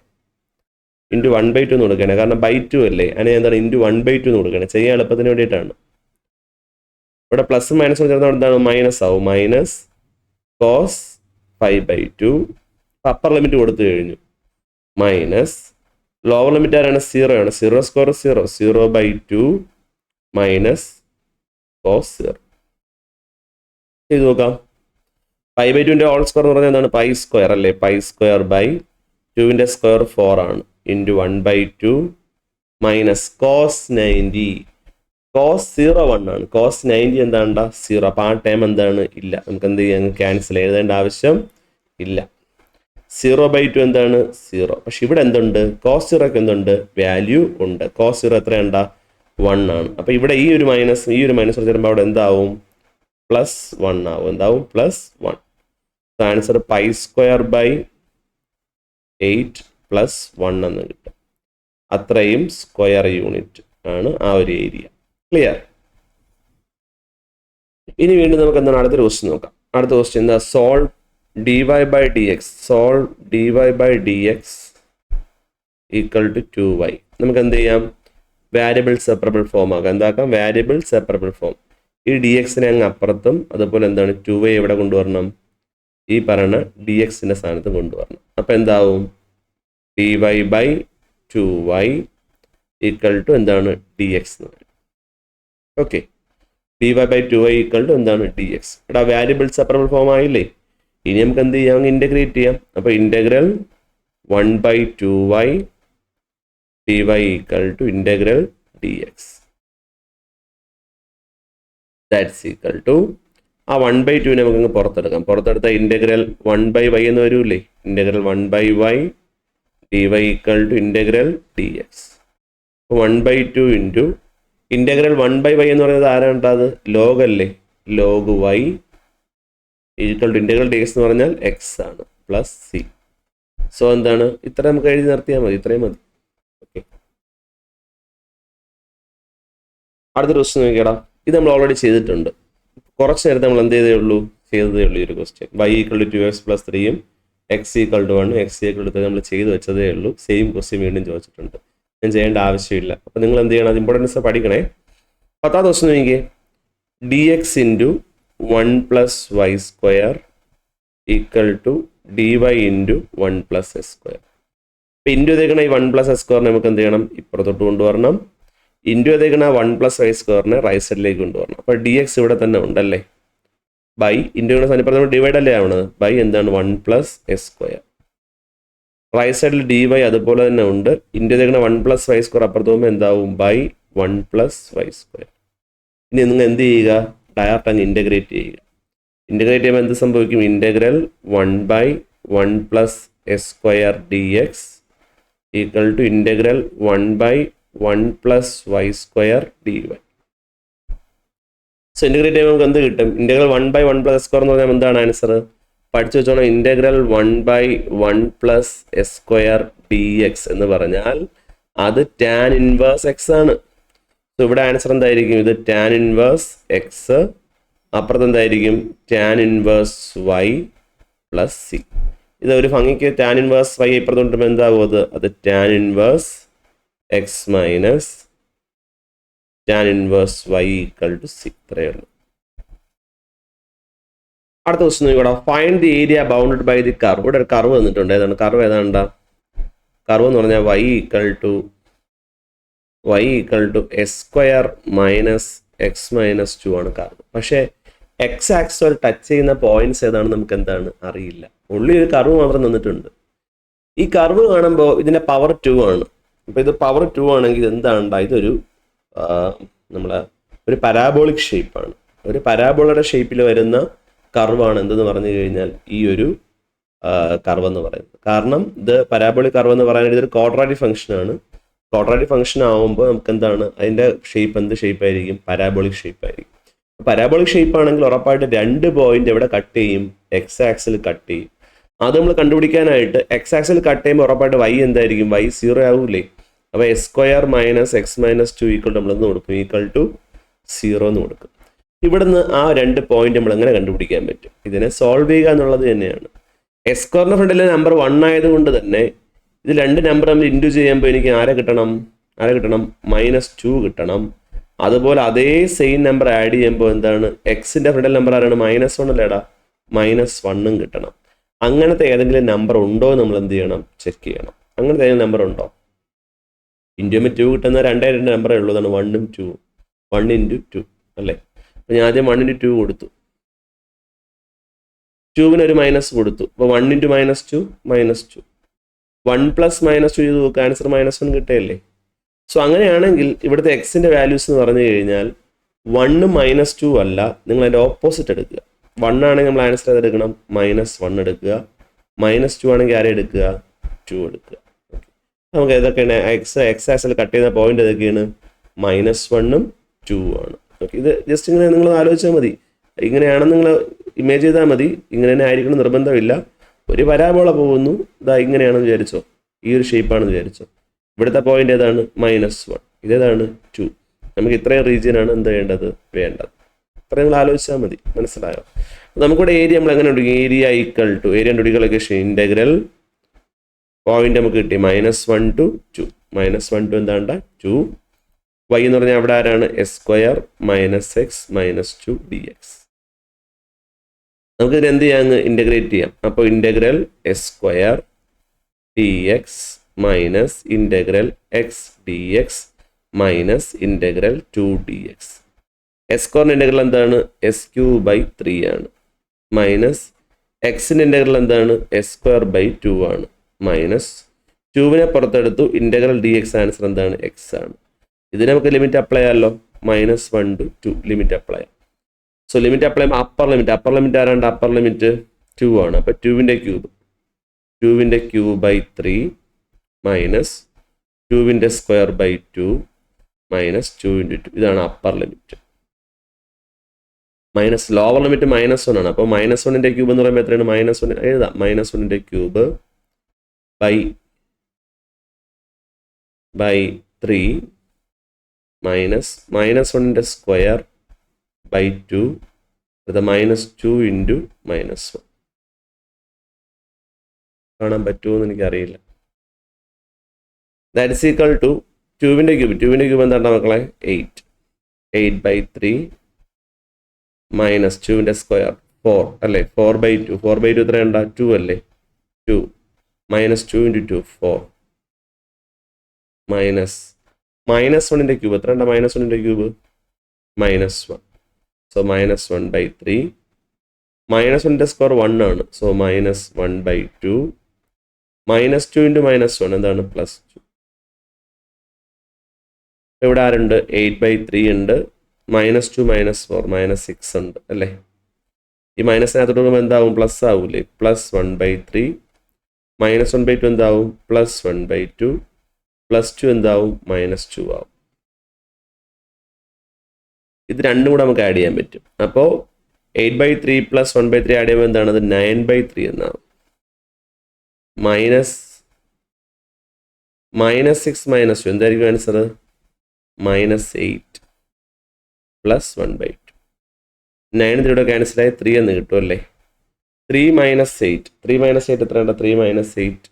ഇൻറ്റു 1/2 എന്ന് കൊടുക്കുകയാണ്, കാരണം /2 അല്ലേ, അതിനെ എന്താണ് ഇൻറ്റു 1/2 എന്ന് കൊടുക്കുകയാണ്, ചെയ്യാൻ എളുപ്പത്തിന് വേണ്ടിയിട്ടാണ്. ഇവിടെ പ്ലസ് മൈനസ് ചേർന്നാൽ എന്താണ്, മൈനസ് ആവും, മൈനസ് കോസ് π/2. അപ്പർ ലിമിറ്റ് കൊടുത്തു കഴിഞ്ഞു, മൈനസ് ലോവർ ലിമിറ്റ് ആരാണ്, 0 ആണ്. 0² 0, 0/2 മൈനസ് കോസ് 0. ചെയ്ത് നോക്കാം. π/2 ഹോൾ സ്ക്വയർ എന്ന് പറഞ്ഞാൽ എന്താണ്, π² അല്ലേ, π²/2 സ്ക്വയർ 4 ആണ്, ഇൻറ്റു 1/2 മൈനസ് കോസ് 90. കോസ് 0 1 ആണ്, കോസ് 90 എന്താണ്ട 0. അപ്പോൾ ആ ടൈം എന്താണ്, ഇല്ല. നമുക്ക് എന്ത് ചെയ്യാം, ക്യാൻസൽ എഴുതേണ്ട ആവശ്യം ഇല്ല. 0/2 എന്താണ്, 0. പക്ഷെ ഇവിടെ എന്തുണ്ട്, കോസ് 0ക്ക് എന്തുണ്ട്, വാല്യൂ ഉണ്ട്. കോസ് 0 എത്രയുണ്ട, 1 ആണ്. അപ്പോൾ ഇവിടെ ഈ ഒരു മൈനസ് ചേരുമ്പോൾ അവിടെ എന്താവും, +1 ആവും. എന്താവും, +1. ആൻസർ π²/8 +1 എന്ന് കിട്ടും. അത്രയും സ്ക്വയർ യൂണിറ്റ് ആണ് ആ ഒരു ഏരിയ. ക്ലിയർ? ഇനി വീണ്ടും നമുക്ക് എന്താണ് അടുത്തൊരു ക്വസ്റ്റ്യൻ നോക്കാം. അടുത്ത ക്വസ്റ്റ്യൻ എന്താ, solve dy by dx, solve dy by dx equal to 2y. നമുക്ക് എന്ത് ചെയ്യാം? വാരിയബിൾ സെപ്പറബിൾ ഫോം ആക്കാം. എന്താക്കാം? Variable separable form. ഈ ഡി എക്സിനെ അങ്ങ് അപ്പുറത്തും അതുപോലെ എന്താണ് 2y എവിടെ കൊണ്ടുവരണം? ഈ പറയുന്ന ഡി എക്സിൻ്റെ സ്ഥാനത്ത് കൊണ്ടുവരണം. അപ്പം എന്താവും? dy by 2y equal to എന്താണ്? ഡി എക്സ് എന്ന് പറയും. Okay, dy by 2y equal to എന്താണ്? D X. ഇവിടെ വാരിയബിൾ സെപ്പറബിൾ ഫോം ആയില്ലേ? ഇനി നമുക്ക് എന്ത് ചെയ്യാം? ഇൻ്റഗ്രേറ്റ് ചെയ്യാം. അപ്പോൾ integral 1/2y dy equal to integral dx. That's equal to ആ 1/2 നമുക്കങ്ങ് പുറത്തെടുക്കാം. പുറത്തെടുത്ത ഇൻ്റഗ്രൽ 1/y എന്ന് വരൂല്ലേ? Integral 1/y dy equal to integral dx. അപ്പോൾ 1/2 ഇൻറ്റു ഇൻ്റഗ്രൽ 1/y എന്ന് പറയുന്നത് ആരാണ്? അത് ലോഗ് അല്ലേ? Log y equal to integral dx എന്ന് പറഞ്ഞാൽ x ആണ് പ്ലസ് c. സോ എന്താണ്? ഇത്ര നമുക്ക് എഴുതി നിർത്തിയാൽ മതി. ഇത്രയും മതി. ഓക്കെ, അടുത്ത ക്വസ്റ്റ്യൻ നോക്കിയടാ. ഇത് നമ്മൾ ഓൾറെഡി ചെയ്തിട്ടുണ്ട്. കുറച്ച് നേരത്തെ നമ്മൾ എന്ത് ചെയ്തേ ഉള്ളൂ? ഈ ഒരു question. y equal to 2x പ്ലസ് 3യും x equal to 1 x equal to 3 നമ്മൾ ചെയ്ത് വെച്ചതേ ഉള്ളൂ. സെയിം ക്വസ്റ്റ്യൻ വീണ്ടും ചോദിച്ചിട്ടുണ്ട്. ഞാൻ ചെയ്യേണ്ട ആവശ്യമില്ല. അപ്പം നിങ്ങൾ എന്ത് ചെയ്യണം? അത് ഇമ്പോർട്ടൻസ് പഠിക്കണേ. 10ാം ക്വസ്റ്റ്യൻ നോക്കിയേ. dx into 1 plus y square equal to dy into 1 plus S square. ഇപ്പം ഇൻറ്റു ചെയ്തേക്കണ ഈ 1 പ്ലസ് എസ് സ്ക്വയറിനെ നമുക്ക് എന്ത് ചെയ്യണം? ഇപ്പുറത്തോട്ട് കൊണ്ടുവരണം. ഇൻറ്റു ചെയ്തേക്കണ 1 പ്ലസ് വൈ സ്ക്വയറിനെ റൈറ്റ് സൈഡിലേക്ക് കൊണ്ടുവരണം. അപ്പോൾ ഡി എക്സ് ഇവിടെ തന്നെ ഉണ്ടല്ലേ? ബൈ ഇൻറ്റു ചെയ്യുന്ന ഇപ്പുറത്ത് നമ്മൾ ഡിവൈഡ് അല്ലേ ആവണത്? ബൈ എന്താണ്? 1 പ്ലസ് എസ് സ്ക്വയർ. റൈറ്റ് സൈഡിൽ dy അതുപോലെ തന്നെ ഉണ്ട്. ഇൻറ്റു ചെയ്തേക്കണ 1 പ്ലസ് വൈ സ്ക്വയർ അപ്പുറത്ത് പോകുമ്പോൾ എന്താവും? By 1 plus y square. ഇനി നിങ്ങൾ എന്ത് ചെയ്യുക? ഡയറക്റ്റ് അങ്ങ് ഇൻ്റഗ്രേറ്റ് ചെയ്യുക. ഇൻ്റഗ്രേറ്റ് ചെയ്യുമ്പോൾ എന്ത് സംഭവിക്കും? Integral 1/1 plus S square D x equal to integral 1/1 plus y square d y. So integrate ചെയ്യുമ്പോൾ നമുക്ക് എന്ത് കിട്ടും? ഇൻ്റഗ്രൽ 1/1 പ്ലസ് എസ് സ്ക്വയർ എന്ന് പറഞ്ഞാൽ എന്താണ് ആൻസർ? പഠിച്ചു വെച്ചോണം. Integral 1/1 plus S square D X എന്ന് പറഞ്ഞാൽ അത് ടാൻ ഇൻവേഴ്സ് എക്സ് ആണ്. സോ ഇവിടെ ആൻസർ എന്തായിരിക്കും? ഇത് ടാൻ ഇൻവേഴ്സ് എക്സ്, അപ്പുറത്ത് എന്തായിരിക്കും? Tan inverse Y plus C. ഇത് ഒരു ഭംഗിക്ക് ടാൻ ഇൻവേഴ്സ് വൈ ഇപ്പുറത്ത് കൊണ്ടുവരുമ്പോൾ എന്താകും? അത് tan inverse X minus tan inverse Y equal to C. ഇത്രയേ ഉള്ളൂ. അടുത്ത ക്വസ്റ്റ്യൻ നോക്കിക്കോടാ. Find the area bounded by the curve. ഇവിടെ ഒരു കർവ് വന്നിട്ടുണ്ട്. ഏതാണ് കർവ്? ഏതാണ്ടാ കർവ് എന്ന് പറഞ്ഞാൽ y equal to x square minus x minus 2 ആണ് കർവ്. പക്ഷേ എക്സ് ആക്സിൽ ടച്ച് ചെയ്യുന്ന പോയിന്റ്സ് ഏതാണെന്ന് നമുക്ക് എന്താണ് അറിയില്ല. ഉള്ളി ഒരു കർവ് മാത്രം തന്നിട്ടുണ്ട്. ഈ കർവ് കാണുമ്പോൾ ഇതിൻ്റെ പവർ 2 ആണ്. അപ്പോൾ ഇത് പവർ 2 ആണെങ്കിൽ എന്താണ്ടാ? ഇതൊരു നമ്മളെ ഒരു പരാബോളിക് ഷേപ്പാണ്. ഒരു പരാബോളയുടെ ഷേപ്പിൽ വരുന്ന കർവാണ് എന്തെന്ന് പറഞ്ഞു കഴിഞ്ഞാൽ ഈ ഒരു കർവ് എന്ന് പറയുന്നത്. കാരണം ഇത് പരാബോളിക് കർവ് എന്ന് പറയാൻ ഇതൊരു ക്വാഡ്രാറ്റിക് ഫംഗ്ഷനാണ്. ക്വാഡ്രാറ്റിക് ഫംഗ്ഷൻ ആകുമ്പോൾ നമുക്ക് എന്താണ് അതിൻ്റെ ഷേപ്പ്? എന്ത് ഷേപ്പ് ആയിരിക്കും? പരാബോളിക് ഷേപ്പ് ആയിരിക്കും. പരാബോളിക് ഷേപ്പ് ആണെങ്കിൽ ഉറപ്പായിട്ട് 2 പോയിന്റ് എവിടെ കട്ട് ചെയ്യും? എക്സ് ആക്സിൽ കട്ട് ചെയ്യും. അത് നമ്മൾ കണ്ടുപിടിക്കാനായിട്ട് എക്സ് ആക്സിൽ കട്ട് ചെയ്യുമ്പോൾ ഉറപ്പായിട്ട് y എന്തായിരിക്കും? y 0 ആവൂലേ? അപ്പോൾ S square minus x minus 2 equal നമ്മളെന്ന് കൊടുക്കും? ഈക്വൽ ടു 0 എന്ന് കൊടുക്കും. ഇവിടുന്ന് ആ 2 പോയിന്റ് നമ്മൾ എങ്ങനെ കണ്ടുപിടിക്കാൻ പറ്റും? ഇതിനെ സോൾവ് ചെയ്യുക എന്നുള്ളത് തന്നെയാണ്. എസ് സ്ക്വയറിൻ്റെ ഫ്രണ്ടിലെ നമ്പർ 1 ആയതുകൊണ്ട് തന്നെ ഇത് 2 നമ്പർ നമ്മൾ ഇൻറ്റു ചെയ്യുമ്പോൾ എനിക്ക് ആരെ കിട്ടണം? -2 കിട്ടണം. അതുപോലെ അതേ സെയിം നമ്പർ ആഡ് ചെയ്യുമ്പോൾ എന്താണ്? എക്സിൻ്റെ ഫ്രണ്ടിലെ നമ്പർ ആരാണ്? -1 അല്ലേടാ? -1 കിട്ടണം. അങ്ങനത്തെ ഏതെങ്കിലും നമ്പർ ഉണ്ടോ എന്ന് നമ്മൾ എന്ത് ചെയ്യണം? ചെക്ക് ചെയ്യണം. അങ്ങനത്തെ ഏതെങ്കിലും നമ്പർ ഉണ്ടോ? ഇൻറ്റു 2 കിട്ടുന്ന 2 നമ്പറേ ഉള്ളൂ. അതാണ് 1ഉം 2ഉം. 1 × 2 അല്ലേ? അപ്പോൾ ഞാൻ ആദ്യം 1 × 2 കൊടുത്തു. 2വിന് ഒരു മൈനസ് കൊടുത്തു. അപ്പോൾ 1 × -2 -2. 1 + -2 ചെയ്ത് നോക്കുക. ആൻസർ -1 കിട്ടുകയല്ലേ? സോ അങ്ങനെയാണെങ്കിൽ ഇവിടുത്തെ എക്സിൻ്റെ വാല്യൂസ് എന്ന് പറഞ്ഞു കഴിഞ്ഞാൽ 1 -2 അല്ല. നിങ്ങൾ അതിൻ്റെ ഓപ്പോസിറ്റ് എടുക്കുക. 1 ആണെങ്കിൽ നമ്മൾ ആൻസർ ഏതെടുക്കണം? -1 എടുക്കുക. -2 ആണെങ്കിൽ ആരെ എടുക്കുക? 2 എടുക്കുക. നമുക്ക് ഏതൊക്കെയാണ് എക്സ് ആക്സിൽ കട്ട് ചെയ്യുന്ന പോയിന്റ് ഏതൊക്കെയാണ്? -1ഉം 2ഉം ആണ്. ഓക്കെ, ഇത് ജസ്റ്റ് ഇങ്ങനെ നിങ്ങൾ ആലോചിച്ചാൽ മതി. ഇങ്ങനെയാണെന്ന് നിങ്ങൾ ഇമേജ് ചെയ്താൽ മതി. ഇങ്ങനെ തന്നെ ആയിരിക്കണം നിർബന്ധമില്ല. ഒരു പരാബോള പോകുന്നു, ഇതാ ഇങ്ങനെയാണെന്ന് വിചാരിച്ചോ, ഈ ഒരു ഷേപ്പാണെന്ന് വിചാരിച്ചോ. ഇവിടുത്തെ പോയിന്റ് ഏതാണ്? -1. ഇതേതാണ് 2. നമുക്ക് ഇത്രയും റീജിയനാണ് എന്ത് വേണ്ടത്? അത്ര നിങ്ങൾ ആലോചിച്ചാൽ മതി. മനസ്സിലായോ? നമുക്കിവിടെ ഏരിയ നമ്മൾ എങ്ങനെ ഉണ്ട്? ഏരിയ ഈക്വൽ ടു ഏരിയ കണ്ടുപിടിക്കുക ഇൻ്റഗ്രൽ പോയിന്റ് നമുക്ക് കിട്ടി -1 to 2. -1 to എന്താണ്ട 2. y എന്ന് പറഞ്ഞാൽ അവിടെ ആരാണ്? s² - x - 2 dx. നമുക്ക് ഇതിന് എന്ത് ചെയ്യാം? ഇൻ്റഗ്രേറ്റ് ചെയ്യാം. അപ്പോൾ integral s² dx minus integral x dx minus integral 2 dx. s² integral എന്താണ്? s³/3 ആണ്. മൈനസ് എക്സിൻ്റെ ഇൻ്റഗ്രൽ എന്താണ്? s²/2 ആണ്. മൈനസ് 2വിനെ പുറത്തെടുത്തു. ഇൻ്റഗ്രൽ dx ആൻസർ എന്താണ്? x ആണ്. ഇതിന് നമുക്ക് ലിമിറ്റ് അപ്ലൈ ചെയ്യാമല്ലോ. -1 to 2 ലിമിറ്റ് അപ്ലൈ ചെയ്യാം. സോ ലിമിറ്റ് അപ്ലൈ ചെയ്യുമ്പോൾ അപ്പർ ലിമിറ്റ് ആരാണ്ട്? അപ്പർ ലിമിറ്റ് 2 ആണ്. അപ്പോൾ 2വിൻ്റെ ക്യൂബ്/3 മൈനസ് 2വിൻ്റെ സ്ക്വയർ/2 മൈനസ് 2 × 2. ഇതാണ് upper limit. Minus lower limit -1 ആണ്. അപ്പോൾ -1ൻ്റെ ക്യൂബ് എന്ന് പറയുമ്പോൾ എത്രയാണ്? -1 എഴുതാം. -1ൻ്റെ ക്യൂബ് /3 മൈനസ് -1ൻ്റെ സ്ക്വയർ/2 അത് -2 × -1. കാണാൻ പറ്റുമോയെന്ന് എനിക്കറിയില്ല. ദാറ്റ്സ് ഈക്വൽ ടു 2വിൻ്റെ ക്യൂബ് എന്താണ് മക്കളെ? 8/3 മൈനസ് 2വിൻ്റെ സ്ക്വയർ 4 അല്ലേ? 4/2 4/2 എത്രയുണ്ടാ? 2 അല്ലേ? 2 മൈനസ് 2 × 2 4 മൈനസ് -1ൻ്റെ ക്യൂബ് എത്രയുണ്ടാ? -1ൻ്റെ ക്യൂബ് -1. സോ -1/3 -1ൻ്റെ സ്ക്വയർ 1 ആണ്. സോ -1/2 -2 × -1 എന്താണ്? +2. ഇവിടെ ആരുണ്ട്? 8/3 ഉണ്ട്. -2 -4 -6 ഉണ്ട് അല്ലേ? ഈ മൈനസിനകത്തോട്ട് പോകുമ്പോൾ എന്താവും? പ്ലസ് ആവൂലേ? +1/3 -1/2 എന്താവും? +1/2 +2 എന്താവും? -2 ആവും. ഇത് രണ്ടും കൂടെ നമുക്ക് ആഡ് ചെയ്യാൻ പറ്റും. അപ്പോൾ 8/3 + 1/3 ആഡ് ചെയ്യുമ്പോൾ എന്താണ്? അത് 9/3 എന്നാവും. -6 -2 എന്തായിരിക്കും ആൻസർ? -8 + 1/2. 9 3 ക്യാൻസലായി 3 എന്ന് കിട്ടും അല്ലേ? 3 - 8 3 - 8 എത്രയുണ്ട്? 3 - 8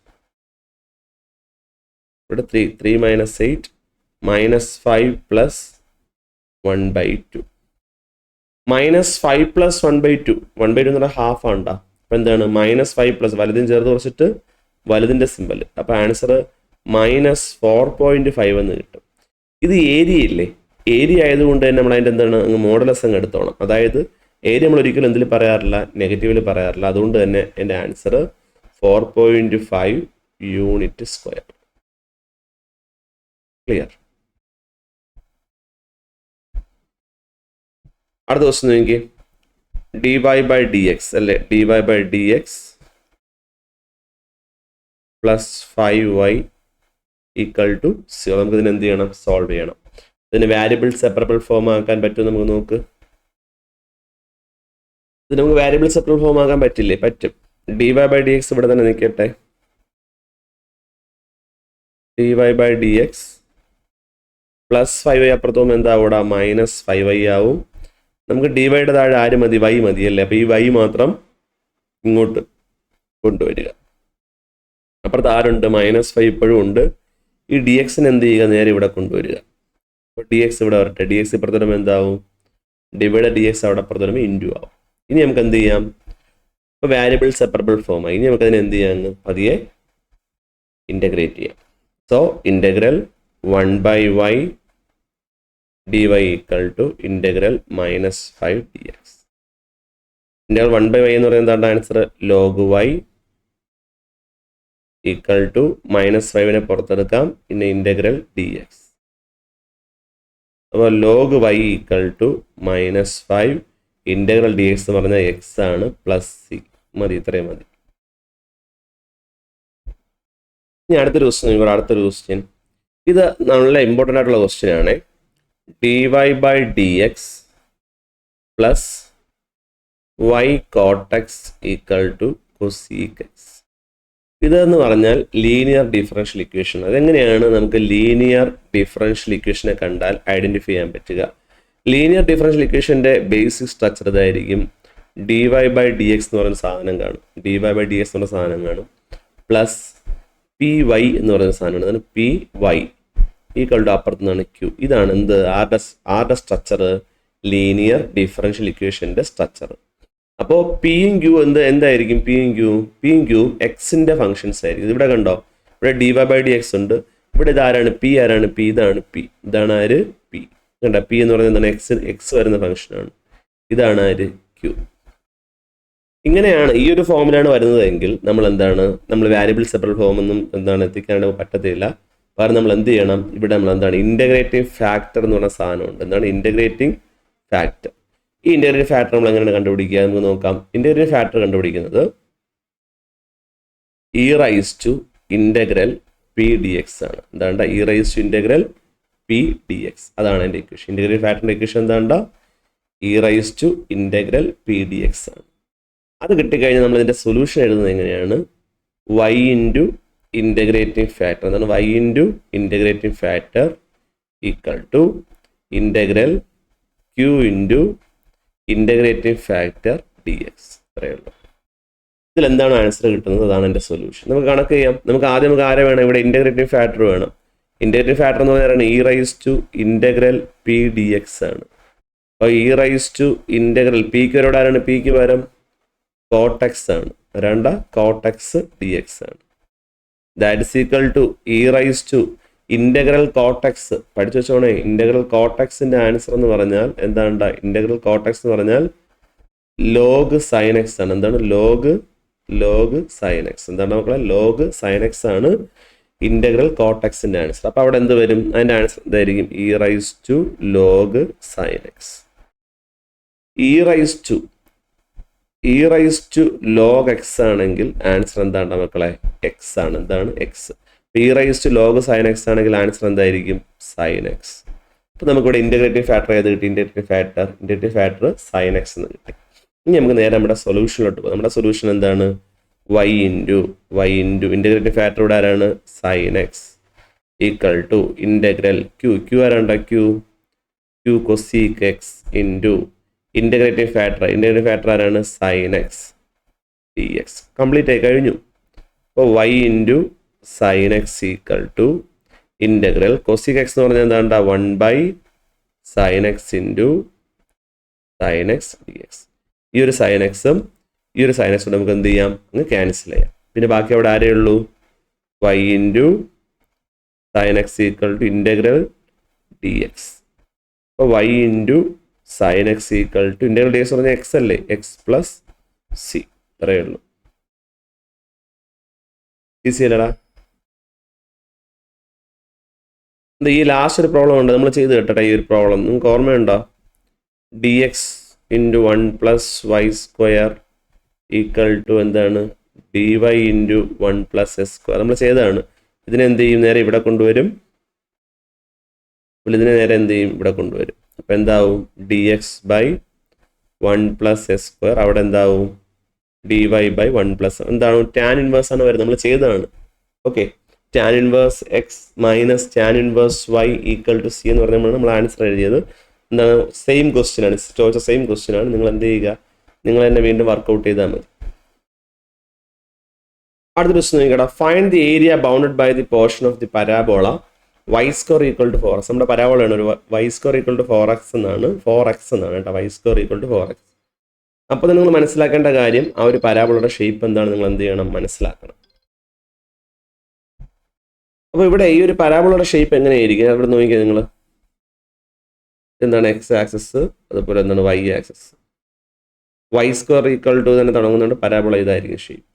ഇവിടെ 3 - 8 -5 + 1/2 -5 + 1/2 1/2 എന്ന് പറഞ്ഞാൽ ഹാഫ് ആണ്ടാ. അപ്പോൾ എന്താണ്? -5 + വലുതിന് ചേർത്ത് കുറച്ചിട്ട് വലുതിൻ്റെ സിമ്പൽ. അപ്പോൾ ആൻസർ -4.5 എന്ന് കിട്ടും. ഇത് ഏരിയ ഇല്ലേ? ഏരിയ ആയതുകൊണ്ട് തന്നെ നമ്മൾ അതിൻ്റെ എന്താണ്? മോഡലസ് അങ്ങ് എടുത്തോണം. അതായത് ഏരിയ നമ്മൾ ഒരിക്കലും എന്തിൽ പറയാറില്ല? നെഗറ്റീവിൽ പറയാറില്ല. അതുകൊണ്ട് തന്നെ എൻ്റെ ആൻസർ 4.5 യൂണിറ്റ് സ്ക്വയർ. ക്ലിയർ? അടുത്ത ദിവസം നോക്കി dy/dx അല്ലേ? dy/dx +5y = 0. നമുക്ക് ഇതിന് എന്ത് ചെയ്യണം? സോൾവ് ചെയ്യണം. ഇതിന് വാരിയബിൾ സെപ്പറബിൾ ഫോം ആക്കാൻ പറ്റുമോ? നമുക്ക് നോക്ക്. ഇത് നമുക്ക് വാരിയബിൾ സെപ്പറബിൾ ഫോം ആക്കാൻ പറ്റില്ലേ? പറ്റും. dy/dx ഇവിടെ തന്നെ നിൽക്കട്ടെ. dy/dx +5y അപ്പുറത്ത് പോകുമ്പോൾ എന്താ? അവിടെ -5y ആവും. നമുക്ക് ഡിവൈഡ് താഴെ ആര് മതി? y മതി അല്ലേ? അപ്പോൾ ഈ y മാത്രം ഇങ്ങോട്ട് കൊണ്ടുവരിക. അപ്പുറത്ത് ആരുണ്ട്? -5 ഇപ്പോഴും ഉണ്ട്. ഈ dxന് എന്ത് ചെയ്യുക? നേരെ ഇവിടെ കൊണ്ടുവരിക. അപ്പോൾ dx ഇവിടെ വരട്ടെ. dx ഇപ്പുറത്ത് വരുമ്പോൾ എന്താവും? ഡിവൈഡ് dx അവിടെ അപ്പുറത്ത് വരുമ്പോൾ ഇൻറ്റു ആവും. ഇനി നമുക്ക് എന്ത് ചെയ്യാം? ഇപ്പോൾ വാരിയബിൾ സെപ്പറബിൾ ഫോമായി. ഇനി നമുക്കതിന് എന്ത് ചെയ്യാം? പതിയെ ഇൻ്റഗ്രേറ്റ് ചെയ്യാം. So integral 1/y dy = integral -5 dx. Integral 1/y എന്ന് പറയുന്നത് എന്താണ് ആൻസർ? log y = -5നെ പുറത്തെടുക്കാം. പിന്നെ ഇൻ്റഗ്രൽ dx. അപ്പോൾ log y = -5 ഇൻ്റഗ്രൽ dx എന്ന് പറഞ്ഞാൽ x ആണ് +c. മതി, ഇത്രയും മതി. ഇനി അടുത്തൊരു ക്വസ്റ്റ്യൻ. ഇത് നല്ല ഇമ്പോർട്ടൻ്റ് ആയിട്ടുള്ള ക്വസ്റ്റ്യൻ ആണ്. dy/dx + y cot x = cosec x. ഇതെന്ന് പറഞ്ഞാൽ ലീനിയർ ഡിഫറൻഷ്യൽ ഇക്വേഷൻ. അതെങ്ങനെയാണ് നമുക്ക് ലീനിയർ ഡിഫറൻഷ്യൽ ഇക്വേഷനെ കണ്ടാൽ ഐഡൻറ്റിഫൈ ചെയ്യാൻ പറ്റുക? ലീനിയർ ഡിഫറൻഷ്യൽ ഇക്വേഷൻ്റെ ബേസിക് സ്ട്രക്ചർ ഇതായിരിക്കും. dy ബൈ ഡി എക്സ് എന്ന് പറയുന്ന സാധനം കാണും. dy ബൈ ഡി എക്സ് എന്ന് പറയുന്ന സാധനം കാണും. പ്ലസ് പി വൈ എന്ന് പറയുന്ന സാധനമാണ്. അതാണ് പി വൈ ഈക്വൽ ടു അപ്പുറത്ത് നിന്നാണ് ക്യൂ. ഇതാണ് എന്ത് ആരുടെ സ്ട്രക്ചർ? ലീനിയർ ഡിഫറൻഷ്യൽ ഇക്വേഷൻ്റെ സ്ട്രക്ചർ. അപ്പോൾ പിയും ക്യൂ എന്തായിരിക്കും? പിയും ക്യൂ എക്സിൻ്റെ ഫംഗ്ഷൻസ് ആയിരിക്കും. ഇവിടെ കണ്ടോ, ഇവിടെ dy ബൈ ഡി എക്സ് ഉണ്ട്. ഇവിടെ ഇതാരാണ്? പി ആരാണ്? പി ഇതാണ് പി. ഇതാണ് ആര്? പി. കണ്ട, പി എന്ന് പറയുന്നത് എന്താണ്? എക്സ് വരുന്ന ഫംഗ്ഷനാണ്. ഇതാണ് ആര്? ക്യൂ. ഇങ്ങനെയാണ് ഈ ഒരു ഫോമിലാണ് വരുന്നതെങ്കിൽ നമ്മൾ വാരിയബിൾ സെപ്പറബിൾ ഫോമൊന്നും എത്തിക്കാനായിട്ട് പറ്റത്തില്ല. കാരണം നമ്മൾ എന്ത് ചെയ്യണം? ഇവിടെ നമ്മൾ ഇൻ്റഗ്രേറ്റിംഗ് ഫാക്ടർ എന്ന് പറഞ്ഞ സാധനമുണ്ട്. Integrating factor. ഈ ഇൻ്റഗ്രേറ്റിംഗ് ഫാക്ടർ നമ്മൾ എങ്ങനെയാണ് കണ്ടുപിടിക്കുക? നമുക്ക് നോക്കാം. ഇൻ്റഗ്രേറ്റിംഗ് ഫാക്ടർ കണ്ടുപിടിക്കുന്നത് e raise to integral p d x ആണ്. E raise to integral p d x. അതാണ് എൻ്റെ ഇക്വേഷൻ. ഇൻ്റഗ്രേറ്റിംഗ് ഫാക്ടറിൻ്റെ equation e raise to integral p d x ആണ്. അത് കിട്ടിക്കഴിഞ്ഞാൽ നമ്മൾ ഇതിൻ്റെ സൊല്യൂഷൻ എഴുതുന്നത് എങ്ങനെയാണ്? y into integrating factor. y into integrating factor equal to integral q into integrating factor d X. ഇത്രയേ ഉള്ളൂ. ഇതിലെന്താണ് ആൻസർ കിട്ടുന്നത്? അതാണ് എൻ്റെ സൊല്യൂഷൻ. നമുക്ക് കണക്ക് ചെയ്യാം. നമുക്ക് ആരെ വേണം? ഇവിടെ ഇൻ്റഗ്രേറ്റിംഗ് ഫാക്ടർ വേണം. ഇൻ്റഗ്രേറ്റിംഗ് ഫാക്ടർ എന്ന് പറഞ്ഞാൽ e raise to integral p d x ആണ്. അപ്പോൾ ഇ റൈസ് ടു ഇൻ്റഗ്രൽ പിക്ക് വരോട് ആരാണ്? പിക്ക് പകരം കോട്ടെക്സ് ആണ്. കോട്ടെക്സ് ഡി എക്സ് ആണ്. That is equal to e raise to integral cot x. പഠിച്ചു വെച്ചോണേ, ഇൻ്റഗ്രൽ കോട്ടെക്സിൻ്റെ ആൻസർ എന്ന് പറഞ്ഞാൽ എന്താണ്? ഇൻ്റഗ്രൽ കോട്ടെക്സ് എന്ന് പറഞ്ഞാൽ ലോഗ് സൈൻ എക്സ് ആണ്. Log sine x. മക്കളെ? ലോഗ് സൈൻ എക്സ് ആണ് ഇൻ്റഗ്രൽ കോട്ടെക്സിൻ്റെ ആൻസർ. അപ്പോൾ അവിടെ എന്ത് വരും? അതിൻ്റെ ആൻസർ എന്തായിരിക്കും? E raise to log sine x. E raise to log x ആണെങ്കിൽ ആൻസർ എന്താണ് മക്കളെ? എക്സ് ആണ്. X. E raise to log sine x ആണെങ്കിൽ ആൻസർ എന്തായിരിക്കും? Sine x. അപ്പോൾ നമുക്കിവിടെ ഇൻ്റഗ്രേറ്റിംഗ് ഫാക്ടർ ഏത് കിട്ടി? ഇൻ്റഗ്രേറ്റിംഗ് ഫാക്ടർ സൈൻ എക്സ് എന്ന് കിട്ടി. ഇനി നമുക്ക് നേരെ നമ്മുടെ സൊല്യൂഷനിലോട്ട് പോകും. നമ്മുടെ സൊല്യൂഷൻ എന്താണ്? y ഇൻറ്റു ഇൻ്റഗ്രേറ്റിംഗ് ഫാക്ടർ ഇവിടെ ആരാണ്? Sine x equal to integral q ആരാണ്ട? Q cosec x into integrating factor ആരാണ്? Sine x D x. Complete ആയി കഴിഞ്ഞു. അപ്പോൾ y into sine x equal to integral cosec x എന്ന് പറഞ്ഞാൽ എന്താ? 1 by sine x into sine x D x. ഈ ഒരു സൈൻ എക്സും നമുക്ക് എന്ത് ചെയ്യാം? അങ്ങ് ക്യാൻസൽ ചെയ്യാം. പിന്നെ ബാക്കി അവിടെ ആരേ ഉള്ളൂ? y into sine x equal to integral d x. അപ്പോൾ y into sine x equal to integral d x പറഞ്ഞാൽ എക്സ് അല്ലേ? X plus c. ഇത്രയേ ഉള്ളൂ. ഈസി അല്ലടാ? ഈ ലാസ്റ്റ് ഒരു പ്രോബ്ലം ഉണ്ട്, നമ്മൾ ചെയ്ത് കേട്ടെ. ഈ ഒരു പ്രോബ്ലം നിങ്ങൾക്ക് ഓർമ്മയുണ്ടോ? D x into 1 plus y square equal to എന്താണ്? D y into 1 plus S square. നമ്മൾ ചെയ്തതാണ്. ഇതിനെന്ത് ചെയ്യും? നേരെ ഇവിടെ കൊണ്ടുവരും. ഇതിനെ നേരെ എന്ത് ചെയ്യും? ഇവിടെ കൊണ്ടുവരും. അപ്പോൾ എന്താവും? D x by 1 plus S square. അവിടെ എന്താവും? ഡി വൈ ബൈ 1 പ്ലസ് എന്താണ്? ടാൻ ഇൻവേഴ്സ് ആണ് വരുന്നത്. നമ്മൾ ചെയ്തതാണ്. Okay. Tan inverse X minus tan inverse Y equal to c എന്ന് പറഞ്ഞാൽ നമ്മൾ ആൻസർ എഴുതിയത്. എന്താണ്? സെയിം ക്വസ്റ്റ്യൻ ആണ്. ചോദിച്ച സെയിം ക്വസ്റ്റ്യൻ ആണ്. നിങ്ങൾ എന്ത് ചെയ്യുക? നിങ്ങൾ തന്നെ വീണ്ടും വർക്കൗട്ട് ചെയ്താൽ മതി. അടുത്ത ക്വസ്റ്റ്യൻ നോക്കിക്കടാ. Find the area bounded by the portion of the parabola y square equal to 4x. നമ്മുടെ പരാബോളയാണ് ഒരു Y square equal to 4x എന്നാണ് കേട്ടോ. Y square equal to 4x. അപ്പോൾ നിങ്ങൾ മനസ്സിലാക്കേണ്ട കാര്യം ആ ഒരു പരാബോളയുടെ ഷേപ്പ് എന്താണ് നിങ്ങൾ എന്ത് ചെയ്യണം? മനസ്സിലാക്കണം. അപ്പോൾ ഇവിടെ ഈ ഒരു പരാബോളയുടെ ഷേപ്പ് എങ്ങനെയായിരിക്കും? അവിടെ നോക്കിയാൽ നിങ്ങൾ എന്താണ്? എക്സ് ആക്സസ്, അതുപോലെ എന്താണ് y axis. Y square equal to തന്നെ തുടങ്ങുന്നുണ്ട്. പരാബോള ഇതായിരിക്കും ഷേപ്പ്.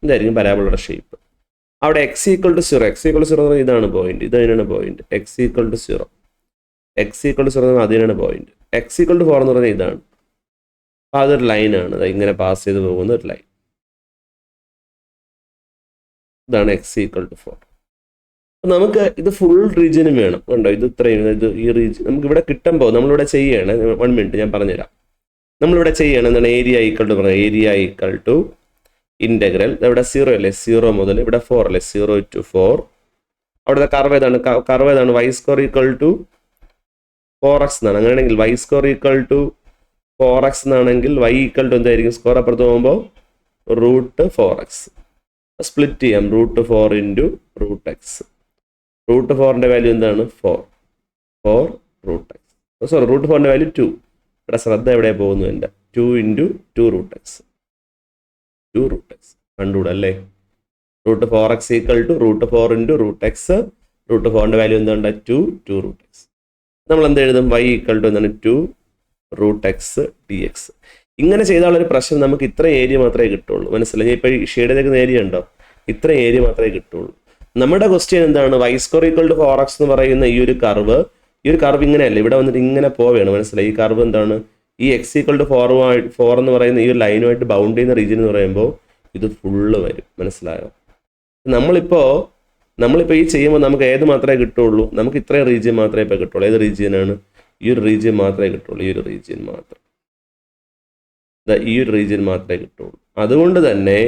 ഇതായിരിക്കും പരാബോളയുടെ ഷേപ്പ്. അവിടെ x equal to 0. X equal to 0 എന്ന് പറഞ്ഞാൽ ഇതാണ് പോയിന്റ്. ഇത് അതിനാണ് പോയിന്റ്. എക്സ് ഈക്വൽ ടു 0 എന്ന് പറഞ്ഞാൽ അതിനാണ് പോയിന്റ്. എക്സ് ഈക്വൽ ടു 4 എന്ന് പറഞ്ഞാൽ ഇതാണ്. അപ്പോൾ അതൊരു ലൈനാണ്. ഇങ്ങനെ പാസ് ചെയ്ത് പോകുന്ന ഒരു ലൈൻ. ഇതാണ് എക്സ് ഈക്വൽ ടു 4. നമുക്ക് ഇത് ഫുൾ റീജിയനും വേണം. കണ്ടോ? ഇത് ഇത്രയും ഈ റീജിയൻ നമുക്ക് ഇവിടെ കിട്ടുമ്പോൾ നമ്മളിവിടെ ചെയ്യണം. 1 മിനിറ്റ് ഞാൻ പറഞ്ഞുതരാം. നമ്മളിവിടെ ചെയ്യണം എന്താണ്? ഏരിയ ഈക്വൽ ടു പറഞ്ഞാൽ ഏരിയ ഈക്വൽ ടു ഇൻ്റഗ്രൽ. ഇവിടെ 0 അല്ലേ? 0 മുതൽ ഇവിടെ 4 അല്ലേ? 0 to 4 അവിടുത്തെ കർവ് ഏതാണ് Y square equal to 4x എന്നാണ്. അങ്ങനെയാണെങ്കിൽ Y square equal to 4x എന്നാണെങ്കിൽ y ഈക്വൽ ടു എന്തായിരിക്കും? സ്ക്വയർ അപ്പുറത്ത് പോകുമ്പോൾ √4x. സ്പ്ലിറ്റ് ചെയ്യാം. √4 ഇൻറ്റു √x. √4ന്റെ വാല്യൂ എന്താണ്? 4 √x. Sorry, √4ന്റെ value 2. ഇവിടെ ശ്രദ്ധ എവിടെ പോകുന്നു എൻ്റെ? 2 ഇൻറ്റു 2√x. 2√x കണ്ടുകൂടാ അല്ലേ? √4x equal to √4 into √x. √4ന്റെ വാല്യൂ എന്താണ്? 2√x. നമ്മൾ എന്ത് എഴുതും? y ഈക്വൽ ടു എന്താണ്? 2√x dx. ഇങ്ങനെ ചെയ്താലൊരു പ്രശ്നം, നമുക്ക് ഇത്ര ഏരിയ മാത്രമേ കിട്ടുള്ളൂ. മനസ്സിലായി? ഇപ്പോൾ ഈ ഷെയ്ഡ് ചെയ്തേക്കുന്ന ഏരിയ ഉണ്ടോ? ഇത്ര ഏരിയ മാത്രമേ കിട്ടുള്ളൂ. നമ്മുടെ ക്വസ്റ്റ്യൻ എന്താണ്? y square equal to 4x എന്ന് പറയുന്ന ഈ ഒരു കർവ് ഇങ്ങനെയല്ല, ഇവിടെ വന്നിട്ട് ഇങ്ങനെ പോവുകയാണ്. മനസ്സിലായി? ഈ കർവ് എന്താണ്? ഈ x ഈക്വൽ ടു 4 എന്ന് പറയുന്ന ഈ ഒരു ലൈനുമായിട്ട് ബൗണ്ട് ചെയ്യുന്ന റീജിയൻ എന്ന് പറയുമ്പോൾ ഇത് ഫുള്ള് വരും. മനസ്സിലായോ? നമ്മളിപ്പോൾ ഈ ചെയ്യുമ്പോൾ നമുക്ക് ഏത് മാത്രമേ കിട്ടുള്ളൂ? നമുക്ക് ഇത്രയും റീജിയൻ മാത്രമേ ഇപ്പോൾ കിട്ടുള്ളൂ. ഏത് റീജിയനാണ്? ഈ ഒരു റീജിയൻ മാത്രമേ കിട്ടുള്ളൂ. ഈ ഒരു റീജിയൻ മാത്രമേ കിട്ടുള്ളൂ. അതുകൊണ്ട് തന്നെ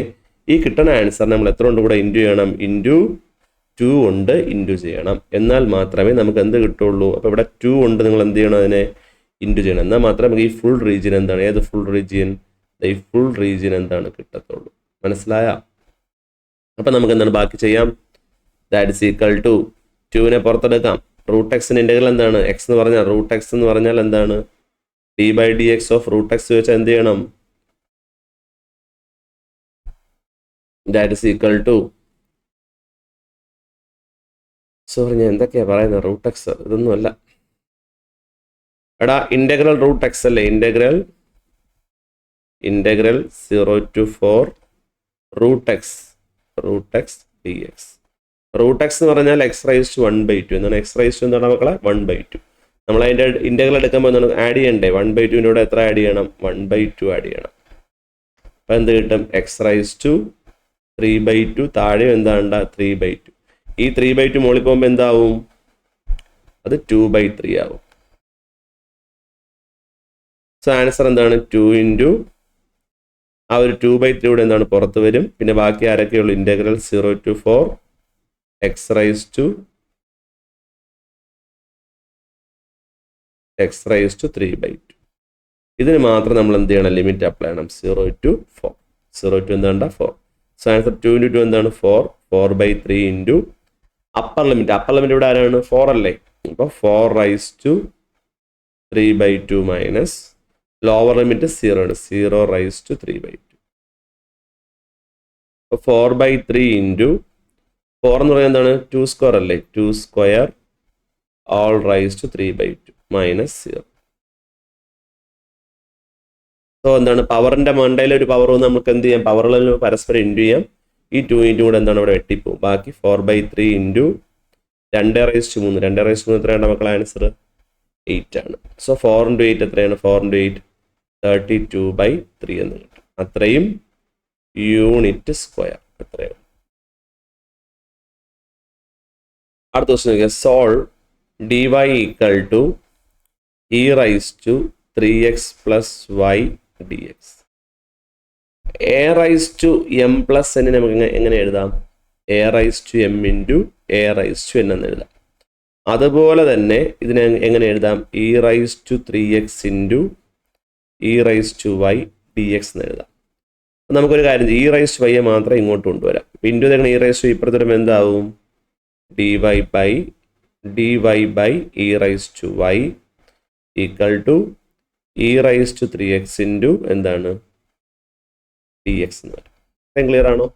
ഈ കിട്ടുന്ന ആൻസർ നമ്മൾ എത്ര കൊണ്ട് കൂടെ ഇൻറ്റു ചെയ്യണം? ഇൻറ്റു 2 കൊണ്ട് ഇൻറ്റു ചെയ്യണം. എന്നാൽ മാത്രമേ നമുക്ക് എന്ത് കിട്ടുള്ളൂ? അപ്പോൾ ഇവിടെ 2 കൊണ്ട് നിങ്ങൾ എന്ത് ചെയ്യണം? അതിനെ ഇൻറ്റു ചെയ്യണം. എന്നാൽ മാത്രമേ നമുക്ക് ഈ ഫുൾ റീജിയൻ എന്താണ്? ഏത് ഫുൾ റീജിയൻ? ഈ ഫുൾ റീജിയൻ എന്താണ് കിട്ടത്തുള്ളൂ. മനസ്സിലായ? അപ്പം നമുക്ക് എന്താണ് ബാക്കി ചെയ്യാം? ദാറ്റ് ഇസ് ഈക്വൽ ടു 2നെ പുറത്തെടുക്കാം. √x-ന്റെ ഇൻ്റഗ്രൽ എന്താണ്? x എന്ന് പറഞ്ഞാൽ √x എന്ന് പറഞ്ഞാൽ എന്താണ്? d/dx ഓഫ് √x വെച്ചാൽ എന്ത് ചെയ്യണം? That is equal to, sorry ഞാൻ എന്തൊക്കെയാണ് പറയുന്നത്? √x ഇതൊന്നുമല്ല എടാ, ഇൻ്റഗ്രൽ √x അല്ലേ? Integral 0 to 4 √x dx. √x എന്ന് പറഞ്ഞാൽ x⁻². എന്താണ് x⁻² എന്താണ് മക്കളെ? 1/2. നമ്മൾ അതിൻ്റെ ഇൻ്റഗ്രൽ എടുക്കുമ്പോൾ എന്താണ് ആഡ് ചെയ്യണ്ടേ? 1/2ൻ്റെ കൂടെ എത്ര ആഡ് ചെയ്യണം? 1/2 ആഡ് ചെയ്യണം. അപ്പം എന്ത് കിട്ടും? x⁻³ താഴെ എന്താണ്ട? 3/2. ഈ 3/2 മുകളിൽ പോകുമ്പോൾ എന്താവും? അത് 2/3 ആവും. സോ ആൻസർ എന്താണ്? 2 ഇൻറ്റു ആ ഒരു 2/3 കൂടെ എന്താണ് പുറത്ത് വരും. പിന്നെ ബാക്കി ആരൊക്കെയുള്ളൂ? ഇൻ്റഗ്രൽ 0 to 4 x⁻³ ഇതിന് മാത്രം നമ്മൾ എന്ത് ചെയ്യണം? ലിമിറ്റ് അപ്ലൈ ചെയ്യണം. 0 to 4. 0 to എന്താണ്ട? 4. So answer 2 into 2 എന്താണ്? 4/3 ഇൻറ്റു അപ്പർ ലിമിറ്റ്. ഇവിടെ ആരാണ്? 4 അല്ലേ? അപ്പോൾ 4/3/2 മൈനസ് ലോവർ ലിമിറ്റ് 0 ആണ്. 0/3/2. അപ്പോൾ 4/3 ഇൻറ്റു 4 എന്ന് പറയുന്നത് എന്താണ്? 2 സ്ക്വയർ അല്ലേ? 2 square all raised to 3/2 minus 0. So എന്താണ്? പവറിൻ്റെ മണ്ടയിൽ ഒരു പവർ വന്ന് നമുക്ക് എന്ത് ചെയ്യാം? പവറുകളിൽ പരസ്പരം ഇൻറ്റു ചെയ്യാം. ഈ 2 ഇൻറ്റു കൂടെ എന്താണ് ഇവിടെ വെട്ടിപ്പോവും. ബാക്കി 4/3 ഇൻറ്റു 2/3. 2/3 എത്രയാണ് മക്കളെ? ആൻസർ 8 ആണ്. സോ 4 ഇൻറ്റു 8 എത്രയാണ്? 4 ഇൻറ്റു 8 32/3 എന്ന് കിട്ടും. അത്രയും യൂണിറ്റ് സ്ക്വയർ. എത്രയാണ്? അടുത്ത ക്വസ്റ്റ്യൻ നോക്കിയാൽ solve dy equal to e⁻³ x y dx. a⁻m + n നമുക്ക് എങ്ങനെ എഴുതാം? a⁻m ഇൻറ്റു a⁻n എന്ന് എഴുതാം. അതുപോലെ തന്നെ ഇതിനെ എങ്ങനെ എഴുതാം? e⁻3x ഇൻറ്റു e⁻y dx എന്ന് എഴുതാം. നമുക്കൊരു കാര്യം ചെയ്യും, e⁻y മാത്രം ഇങ്ങോട്ട് കൊണ്ടുവരാം. ഇൻറ്റു തന്നെ e⁻y ഇപ്പുറത്ത് വരുമ്പോൾ എന്താവും? dy by e⁻y equal to e⁻3x into എന്താണ്? dx എന്ന് വരും. ക്ലിയർ ആണോ?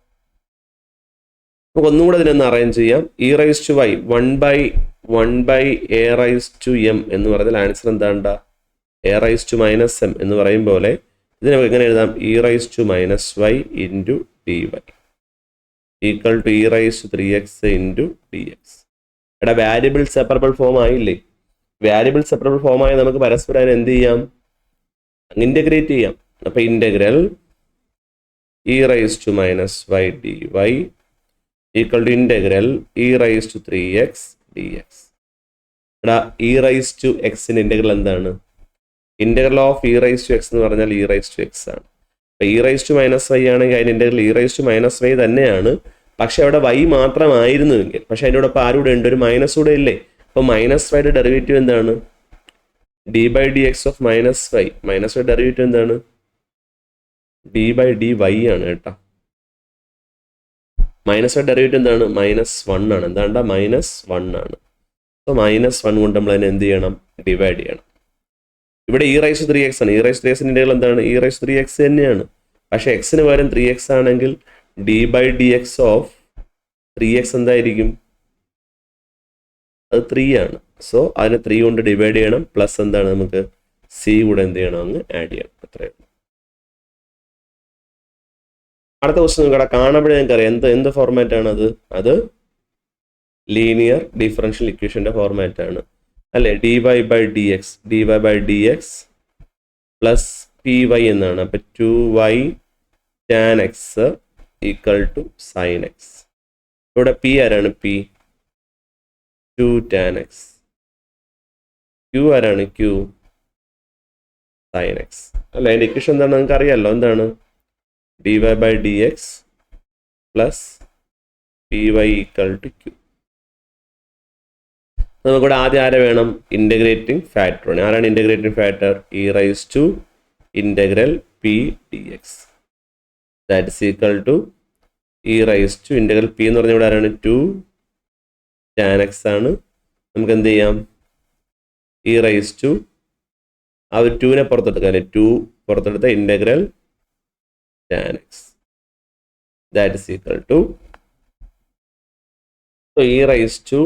നമുക്ക് ഒന്നും കൂടെ ഇതിനൊന്ന് അറേഞ്ച് ചെയ്യാം. e⁻y 1/a⁻m എന്ന് പറഞ്ഞാൽ ആൻസർ എന്താണ്ട? a⁻−m എന്ന് പറയും പോലെ ഇതിനെ നമുക്ക് എങ്ങനെ എഴുതാം? e⁻−y into dy equal to e⁻3x into dx. എടാ, വാരിയബിൾ സെപ്പറബിൾ ഫോം ആയില്ലേ? വാരിയബിൾ സെപ്പറബിൾ ഫോമായി നമുക്ക് പരസ്പരം എന്ത് ചെയ്യാം? ഇൻ്റഗ്രേറ്റ് ചെയ്യാം. അപ്പോൾ integral e⁻−y dy equal to integral e⁻3x dx. എടാ, e⁻x ഇൻ്റഗ്രൽ എന്താണ്? ഇൻ്റഗ്രൽ ഓഫ് e⁻x എന്ന് പറഞ്ഞാൽ e⁻x ആണ്. അപ്പോൾ e⁻−y ആണെങ്കിൽ അതിൻ്റെ ഇൻ്റഗ്രൽ e⁻−y തന്നെയാണ്. പക്ഷെ അവിടെ y മാത്രമായിരുന്നുവെങ്കിൽ, പക്ഷെ അതിൻ്റെ കൂടെ ആരൂടെ ഉണ്ട്, ഒരു മൈനസ് കൂടെ ഇല്ലേ. അപ്പോൾ -5 ഡെറിവേറ്റീവ് എന്താണ്? d/dx of -5. -5 ഡെറിവേറ്റീവ് എന്താണ്? d/dy ആണ് കേട്ടോ. -5 ഡെറിവേറ്റീവ് എന്താണ്? -1 ആണ്. എന്താണ്ടാ? -1 ആണ്. അപ്പോൾ -1 കൊണ്ട് നമ്മൾ അതിനെ എന്ത് ചെയ്യണം? ഡിവൈഡ് ചെയ്യണം. ഇവിടെ e⁻3x ആണ്. e⁻3x ഇന്റഗ്രൽ എന്താണ്? e⁻3x തന്നെയാണ്. പക്ഷെ എക്സിന് പകരം 3x ആണെങ്കിൽ d/dx ഓഫ് 3x എന്തായിരിക്കും? അത് 3 ആണ്. സോ അതിനെ 3 കൊണ്ട് ഡിവൈഡ് ചെയ്യണം. പ്ലസ് എന്താണ്? നമുക്ക് c കൂടെ എന്ത് ചെയ്യണം? അങ്ങ് ആഡ് ചെയ്യണം. അത്രയും. അടുത്ത ക്വസ്റ്റ്യൻ നിങ്ങളുടെ കാണുമ്പോഴേ നിങ്ങൾക്ക് അറിയാം എന്ത് ഫോർമാറ്റ് ആണ് അത്. അത് ലീനിയർ ഡിഫറൻഷ്യൽ ഇക്വേഷന്റെ ഫോർമാറ്റ് ആണ് അല്ലേ. dy/dx പ്ലസ് py എന്നാണ്. അപ്പൊ 2y tan x equal to sin x. ഇവിടെ p ആരാണ്? p 2 tan x. q ആരാണ്? q sin x അല്ല. അതിന്റെ ഇക്വേഷൻ എന്താണ് നിങ്ങൾക്ക് അറിയാമല്ലോ. എന്താണ്? dy/dx plus py equal to q. നമുക്കിവിടെ ആദ്യം ആരെ വേണം? ഇൻ്റഗ്രേറ്റിംഗ് ഫാക്ടർ ആണ്. ആരാണ് integrating factor? e⁻⁻p dx that is equal to e⁻⁻ p എന്ന് പറഞ്ഞാൽ ഇവിടെ ആരാണ്? 2 tan x ആണ്. നമുക്ക് എന്ത് ചെയ്യാം? e⁻⁻ ആ ഒരു 2നെ പുറത്തെടുക്കുക അല്ലെ. 2 പുറത്തെടുത്ത integral tan x that is equal to e⁻2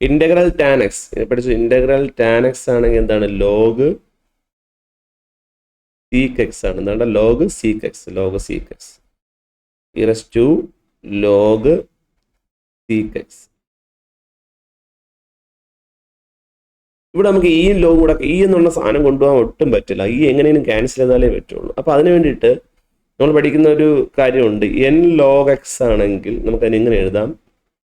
integral tan x പഠിച്ചു. ഇന്റഗ്രൽ tan x ആണെങ്കിൽ എന്താണ്? ലോഗ് sec x ആണ്. എന്താണ്? Log sec x. e⁻2 log sec x. ഇവിടെ നമുക്ക് ഈ ലോഗ് കൂടെ ഈ എന്നുള്ള സാധനം കൊണ്ടുപോകാൻ ഒട്ടും പറ്റില്ല. ഈ എങ്ങനെയും ക്യാൻസൽ ചെയ്താലേ പറ്റുള്ളൂ. അപ്പോൾ അതിന് വേണ്ടിയിട്ട് നമ്മൾ പഠിക്കുന്ന ഒരു കാര്യമുണ്ട്. n log x ആണെങ്കിൽ നമുക്ക് അതിന് എങ്ങനെ എഴുതാം?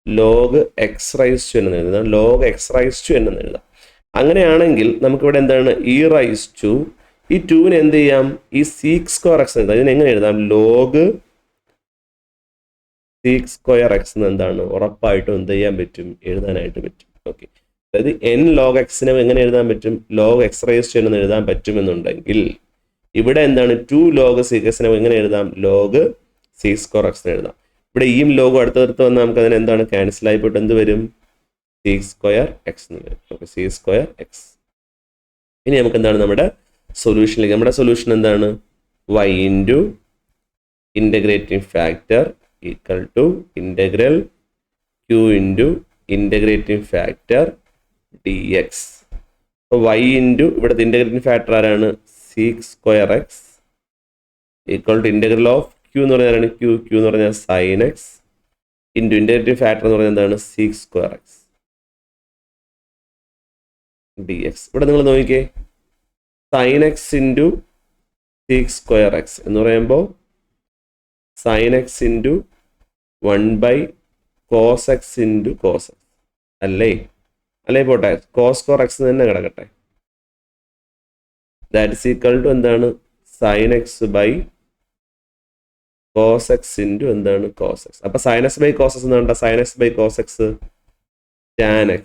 log x⁻2 എന്ന് എഴുതാം. log x⁻2 എന്ന് എഴുതാം. അങ്ങനെയാണെങ്കിൽ നമുക്കിവിടെ എന്താണ്? e⁻2 ഈ 2നെ എന്ത് ചെയ്യാം? ഈ sec² x എഴുതാം. ഇതിനെ എങ്ങനെ എഴുതാം? log sec² x എന്ന് എന്താണ്? ഉറപ്പായിട്ടും എന്ത് ചെയ്യാൻ പറ്റും? എഴുതാനായിട്ട് പറ്റും. ഓക്കെ. അതായത് n log x-നെ എങ്ങനെ എഴുതാൻ പറ്റും? log x⁻2 എന്ന് എഴുതാൻ പറ്റുമെന്നുണ്ടെങ്കിൽ ഇവിടെ എന്താണ്? 2 log sec x-നെ എങ്ങനെ എഴുതാം? log sec² x എന്ന് എഴുതാം. ഇവിടെ ഈയും ലോഗും അടുത്തടുത്ത് വന്നാൽ നമുക്ക് അതിന് എന്താണ്? ക്യാൻസൽ ആയിപ്പോയിട്ട് എന്ത് വരും? sec² x എന്ന് വരും. Okay, sec² x. ഇനി നമുക്ക് എന്താണ് നമ്മുടെ സൊല്യൂഷനിലേക്ക്? നമ്മുടെ സൊല്യൂഷൻ എന്താണ്? y into integrating factor equal to integral q into integrating factor dx. അപ്പോൾ y ഇൻറ്റു ഇവിടുത്തെ ഇൻ്റഗ്രേറ്റിംഗ് ഫാക്ടർ ആരാണ്? sec² x equal to integral of q എന്ന് പറഞ്ഞാൽ q എന്ന് പറഞ്ഞാൽ sin x into integrating factor എന്ന് പറഞ്ഞാൽ എന്താണ്? sec² x dx. ഇവിടെ നിങ്ങൾ നോക്കിക്കേ, sin x into sec² x എന്ന് പറയുമ്പോൾ sin x into 1/cos x into cos x അല്ലേ പോട്ടെ, cos² x തന്നെ കിടക്കട്ടെ. ദാറ്റ് ഇസ് ഈക്വൽ ടു എന്താണ്? sin x by cos x into എന്താണ്? cos x. അപ്പൊ sin x by cos x എന്താ? sin x by cos x tan x.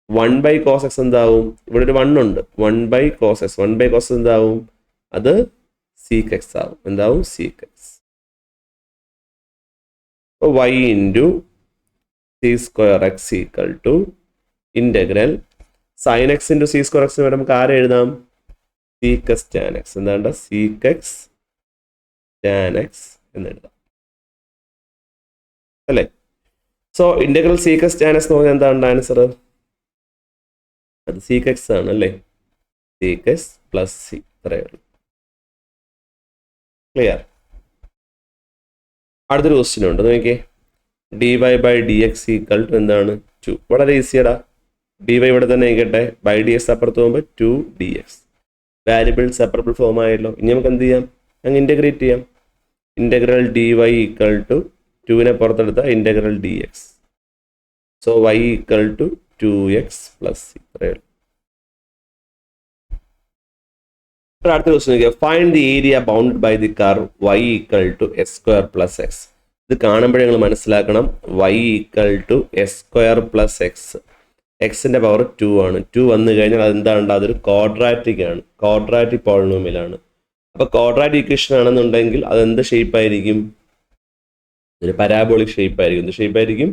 1/cos x എന്താവും? ഇവിടെ ഒരു 1 ഉണ്ട്. 1/cos x. 1/cos എന്താവും? അത് sec x ആവും. എന്താവും? sec x. y into sec² x equal to integral sin x into sec² x നമുക്ക് ആരെ എഴുതാം? sec x tan x. എന്താണ്ട്? sec x tan x എന്ന് എഴുതാം അല്ലേ. So integral sec x tan x എന്ന് പറഞ്ഞാൽ എന്താണ് ആൻസർ? അത് sec x ആണ് അല്ലേ. sec x plus c. ഇത്രയേ ഉള്ളൂ. ക്ലിയർ? അടുത്തൊരു ക്വസ്റ്റ്യൻ ഉണ്ട്, നോക്കിയേ. dy/dx ഈക്വൽ ടു എന്താണ്? 2. വളരെ ഈസിയടാ. dy ഇവിടെ തന്നെ ആയിക്കട്ടെ, ബൈ dx അപ്പുറത്ത് പോകുമ്പോൾ 2dx. വാരിയബിൾ സെപ്പറബിൾ ഫോം ആയല്ലോ. ഇനി നമുക്ക് എന്ത് ചെയ്യാം? അങ്ങ് ഇൻ്റഗ്രേറ്റ് ചെയ്യാം. ഇൻ്റഗ്രൽ dy ഈക്വൽ ടു 2നെ പുറത്തെടുത്ത integral dx. So y equal to 2x plus c. ഇത്രയേ ഉള്ളൂ. അടുത്ത ക്വസ്റ്റ്യൻ നോക്കിയാൽ find the area bounded by the curve y equal to x square plus x. ഇത് കാണുമ്പോഴേ നിങ്ങൾ മനസ്സിലാക്കണം y equal to x square plus x. എക്സിന്റെ power 2 ആണ്. 2 വന്നു കഴിഞ്ഞാൽ അതെന്താണ്? അതൊരു ക്വാഡ്രാറ്റിക് ആണ്, ക്വാഡ്രാറ്റിക് പോളിനോമിയലാണ്. അപ്പൊ ക്വാഡ്രാറ്റിക് ഇക്വേഷൻ ആണെന്നുണ്ടെങ്കിൽ അത് എന്ത് ഷേപ്പ് ആയിരിക്കും? ഒരു പരാബോളിക് ഷേപ്പ് ആയിരിക്കും. എന്ത് ഷേപ്പ് ആയിരിക്കും?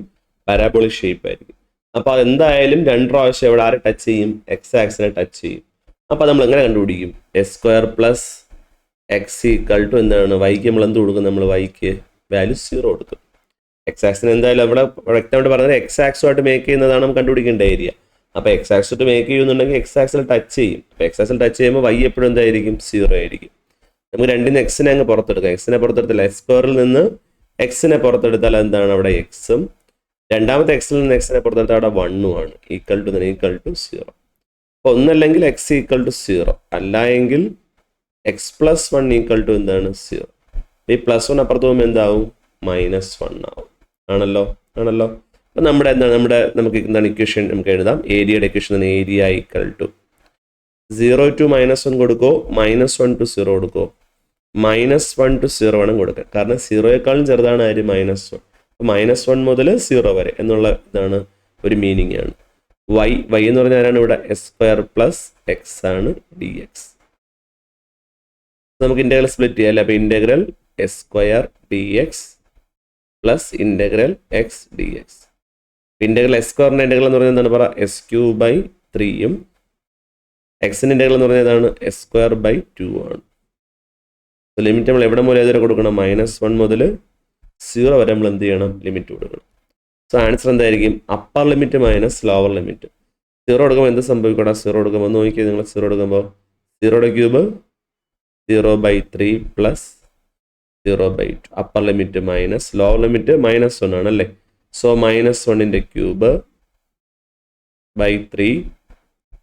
പരാബോളിക് ഷേപ്പ് ആയിരിക്കും. അപ്പൊ അതെന്തായാലും 2 പ്രാവശ്യം എവിടെ ആരെ ടച്ച് ചെയ്യും? എക്സ് ആക്സിനെ ടച്ച് ചെയ്യും. അപ്പൊ നമ്മൾ എങ്ങനെ കണ്ടുപിടിക്കും? X square plus x equal to എന്താണ്? വൈക്ക് നമ്മൾ എന്ത് കൊടുക്കും? നമ്മൾ വൈക്ക് വാല്യൂ 0 കൊടുക്കും. എക്സ് ആക്സിന് എന്തായാലും അവിടെ വ്യക്തമായിട്ട് പറഞ്ഞത് എക്സ് ആക്സുമായിട്ട് മേക്ക് ചെയ്യുന്നതാണ് നമുക്ക് കണ്ടുപിടിക്കേണ്ട ഏരിയ. അപ്പോൾ എക്സ് ആക്സുമായിട്ട് മേക്ക് ചെയ്യുന്നുണ്ടെങ്കിൽ എക്സ് ആക്സിൽ ടച്ച് ചെയ്യും. അപ്പോൾ എക്സ് ആക്സിൽ ടച്ച് ചെയ്യുമ്പോൾ വൈ എപ്പോഴും എന്തായിരിക്കും? 0 ആയിരിക്കും. നമുക്ക് രണ്ടിന് എക്സിനെ അങ്ങ് പുറത്തെടുക്കാം. എക്സിനെ പുറത്തെടുത്തില്ല, എക്സ് സ്ക്വയറിൽ നിന്ന് എക്സിനെ പുറത്തെടുത്താൽ എന്താണ്? അവിടെ എക്സും, രണ്ടാമത്തെ എക്സിൽ നിന്ന് എക്സിനെ പുറത്തെടുത്താൽ അവിടെ 1 ആണ്. Equal to 0. അപ്പോൾ ഒന്നല്ലെങ്കിൽ എക്സ് ഈക്വൽ ടു 0, അല്ല എങ്കിൽ എക്സ് പ്ലസ് 1 ഈക്വൽ ടു എന്താണ്? 0. ഈ പ്ലസ് 1 അപ്പുറത്ത് പോകുമ്പോൾ എന്താവും? -1 ആവും. ആണല്ലോ. അപ്പം നമ്മുടെ എന്താണ്? നമുക്ക് എന്താണ് ഇക്വേഷൻ? നമുക്ക് എഴുതാം. ഏരിയയുടെ equation area equal to 0 to -1 കൊടുക്കോ, -1 to 0 കൊടുക്കോ? -1 to 0 വേണം കൊടുക്കാൻ. കാരണം 0യേക്കാളും ചെറുതാണ് ആര്? -1. അപ്പം -1 മുതൽ 0 വരെ എന്നുള്ള ഇതാണ് ഒരു മീനിങ് ആണ്. y എന്ന് പറഞ്ഞാൽ ആരാണ് ഇവിടെ? എസ് സ്ക്വയർ പ്ലസ് എക്സ് ആണ് dx. നമുക്ക് ഇന്റഗ്രൽ സ്പ്ലിറ്റ് ചെയ്യാം അല്ലേ? അപ്പോൾ integral S square dx plus integral X dx. Integral S സ്ക്വയറിന്റെ ഇന്റഗ്രൽ എന്ന് പറഞ്ഞാൽ എന്താണ്? പറ s³/3 എക്സിന്റെ ഇന്റഗ്രൽ എന്ന് പറഞ്ഞാൽ ഏതാണ്? s²/2 ആണ്. ലിമിറ്റ് നമ്മൾ എവിടെ മുതൽ ഏതുവരെ കൊടുക്കണം? -1 മുതൽ 0 വരെ നമ്മൾ എന്ത് ചെയ്യണം? ലിമിറ്റ് കൊടുക്കണം. സോ ആൻസർ എന്തായിരിക്കും? Upper limit minus lower limit. 0 കൊടുക്കുമ്പോൾ എന്ത് സംഭവിക്കണം? 0 കൊടുക്കുമ്പോൾ നോക്കിയാൽ നിങ്ങൾ 0 കൊടുക്കുമ്പോൾ 0യുടെ cube 0/3 plus 0/2. Upper limit minus, lower limit -1 ആണ് അല്ലേ? സോ -1ന്റെ ക്യൂബ് /3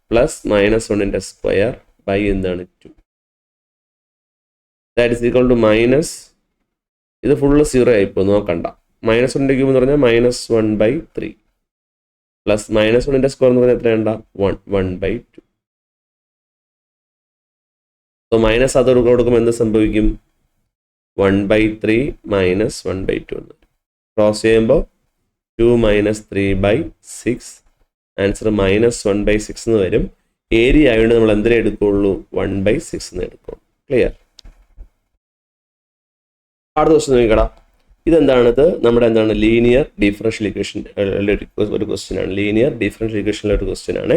പ്ലസ് -1ന്റെ സ്ക്വയർ ബൈ എന്താണ്? 2. That is equal to minus, ഇത് ഫുള്ള് 0 ആയിപ്പോൾ നോക്കണ്ട. -1ന്റെ ക്യൂബ് എന്ന് പറഞ്ഞാൽ -1/3 പ്ലസ് -1ന്റെ സ്ക്വയർ എന്ന് പറഞ്ഞാൽ എത്രയുണ്ട? 1/2. സോ മൈനസ് അത് കൊടുക്കുമ്പോൾ എന്ത് സംഭവിക്കും? 1/3 മൈനസ് 1/2 എന്ന് ക്രോസ് ചെയ്യുമ്പോൾ 2 - 3/6. ആൻസർ -1/6 എന്ന് വരും. ഏരിയ ആയതുകൊണ്ട് നമ്മൾ എന്തിനെ എടുക്കുകയുള്ളൂ? 1/6 എന്ന് എടുക്കുള്ളൂ. ക്ലിയർ? അടുത്ത ക്വസ്റ്റ്യൻ നോക്കിക്കടാ. ഇതെന്താണിത്? നമ്മുടെ എന്താണ്? ലീനിയർ ഡിഫറൻഷ്യൽ ഇക്വേഷൻ ഒരു ക്വസ്റ്റ്യൻ ആണ്. ലീനിയർ ഡിഫറൻഷ്യൽ ഇക്വേഷനിലെ ഒരു ക്വസ്റ്റ്യൻ ആണ്.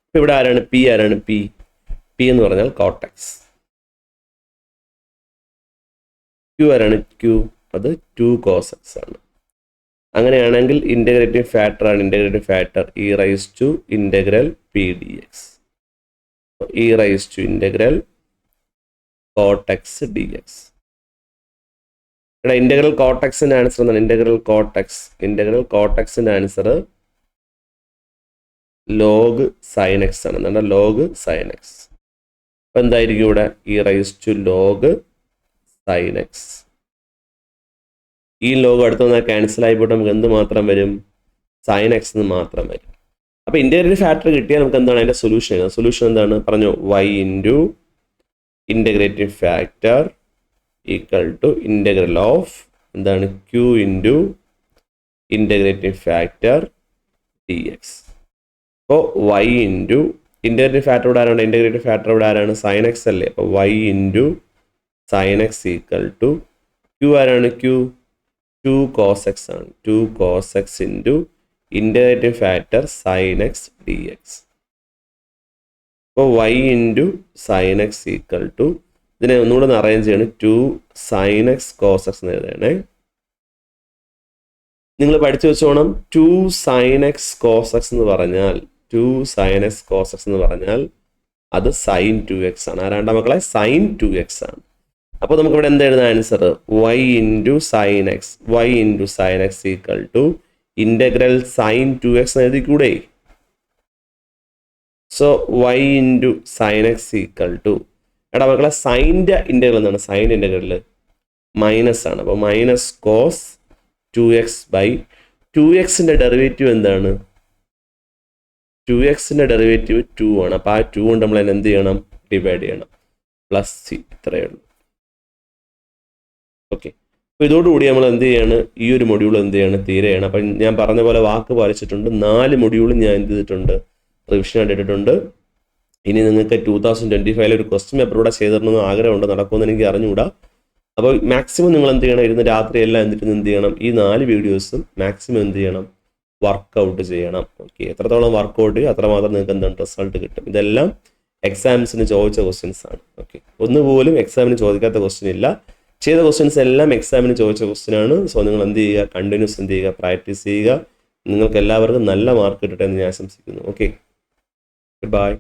ഇപ്പം ഇവിടെ ആരാണ്? പി ആരാണ്? പി എന്ന് പറഞ്ഞാൽ കോട്ടക്സ്. ക്യൂ ആരാണ്? ക്യൂ അത് 2 cos x ആണ്. അങ്ങനെയാണെങ്കിൽ ഇൻ്റഗ്രേറ്റിംഗ് ഫാക്ടർ ആണ്. Integrating factor e⁻∫ p dx. e⁻∫ cot x dx. ഇവിടെ ഇൻ്റഗ്രൽ cot xന്റെ ആൻസർ എന്താണ്? ഇൻ്റഗ്രൽ cot xന്റെ ആൻസർ log sin x ആണ്. എന്താണ്? log sin x. അപ്പം എന്തായിരിക്കും ഇവിടെ? e⁻log sin x. ഈ ലോഗ് അടുത്ത് വന്നാൽ ക്യാൻസൽ ആയിപ്പോട്ട് നമുക്ക് എന്ത് മാത്രം വരും? sin x എന്ന് മാത്രം വരും. അപ്പോൾ ഇൻ്റഗ്രേറ്റിംഗ് ഫാക്ടർ കിട്ടിയാൽ നമുക്ക് എന്താണ് അതിൻ്റെ സൊല്യൂഷൻ? സൊല്യൂഷൻ എന്താണ്? പറഞ്ഞു. y into integrating factor equal to integral of എന്താണ്? q into integrating factor dx. അപ്പോൾ y ഇൻറ്റു ഇൻ്റഗ്രേറ്റിംഗ് ഫാക്ടർ ഇവിടെ ആരാണ്? ഇൻ്റഗ്രേറ്റിംഗ് ഫാക്ടർ ഇവിടെ ആരാണ്? sin x അല്ലേ? അപ്പോൾ y into sin x equal to q ആരാണ്? q 2 cos x ആണ്. 2 cos x into integrating factor sin x dx. അപ്പോൾ y into sin x equal to ഇതിനെ ഒന്നുകൂടെ അറേഞ്ച് ചെയ്യണം. 2 sin x cos x എന്ന് എഴുതണേ. നിങ്ങൾ പഠിച്ചു വെച്ചോണം. 2 sin x cos x എന്ന് പറഞ്ഞാൽ 2 sin x cos x എന്ന് പറഞ്ഞാൽ അത് sin 2x ആണ്. ആരാണ്ട മക്കളെ? sin 2x ആണ്. അപ്പോൾ നമുക്ക് ഇവിടെ എന്താ എഴുതുന്ന answer? y into sin x. y into sin x equal to integral sin 2x എഴുതിക്കൂടെ? So y into sin x equal to എടാ മക്കളെ സൈൻ്റെ ഇൻ്റഗ്രൽ എന്താണ്? സൈൻ്റെ ഇൻ്റഗ്രൽ മൈനസ് ആണ്. അപ്പോൾ മൈനസ് കോസ് 2x/2xൻ്റെ ഡെറിവേറ്റീവ് എന്താണ്? 2xൻ്റെ ഡെറിവേറ്റീവ് 2 ആണ്. അപ്പോൾ ആ 2 കൊണ്ട് നമ്മൾ എന്ത് ചെയ്യണം? ഡിവൈഡ് ചെയ്യണം. പ്ലസ് സി, ഇത്രയേ ഉള്ളൂ. ഓക്കെ, അപ്പോൾ ഇതോടുകൂടി നമ്മൾ എന്ത് ചെയ്യാണ്, ഈ ഒരു മൊഡ്യൂൾ എന്ത് ചെയ്യാണ്, തീരെയാണ്. അപ്പം ഞാൻ പറഞ്ഞ പോലെ വാക്ക് പാലിച്ചിട്ടുണ്ട്. 4 മൊഡ്യൂളും ഞാൻ എന്ത് ചെയ്തിട്ടുണ്ട്, റിവിഷനായിട്ട് ഇട്ടിട്ടുണ്ട്. ഇനി നിങ്ങൾക്ക് 2025 ഒരു ക്വസ്റ്റ്യൻ പേപ്പർ കൂടെ ചെയ്തിടണമെന്ന് ആഗ്രഹമുണ്ട്, നടക്കുമെന്ന് എനിക്ക് അറിഞ്ഞുകൂടാ. അപ്പോൾ മാക്സിമം നിങ്ങൾ എന്ത് ചെയ്യണം, ഇരുന്ന് രാത്രിയെല്ലാം എന്നിട്ട് എന്ത് ചെയ്യണം, ഈ 4 വീഡിയോസും മാക്സിമം എന്ത് ചെയ്യണം, വർക്കൗട്ട് ചെയ്യണം. ഓക്കെ, എത്രത്തോളം വർക്കൗട്ട് ചെയ്യും അത്രമാത്രം നിങ്ങൾക്ക് എന്താണ് റിസൾട്ട് കിട്ടും. ഇതെല്ലാം എക്സാംസിന് ചോദിച്ച ക്വസ്റ്റ്യൻസ് ആണ്. ഓക്കെ, ഒന്നുപോലും എക്സാമിന് ചോദിക്കാത്ത ക്വസ്റ്റ്യൻ ഇല്ല. ചെയ്ത ക്വസ്റ്റ്യൻസ് എല്ലാം എക്സാമിന് ചോദിച്ച ക്വസ്റ്റ്യൻ ആണ്. സോ നിങ്ങൾ എന്ത് ചെയ്യുക, കണ്ടിന്യൂസ് എന്ത് ചെയ്യുക, പ്രാക്ടീസ് ചെയ്യുക. നിങ്ങൾക്ക് എല്ലാവർക്കും നല്ല മാർക്ക് കിട്ടട്ടെ എന്ന് ഞാൻ ആശംസിക്കുന്നു. Okay, good bye.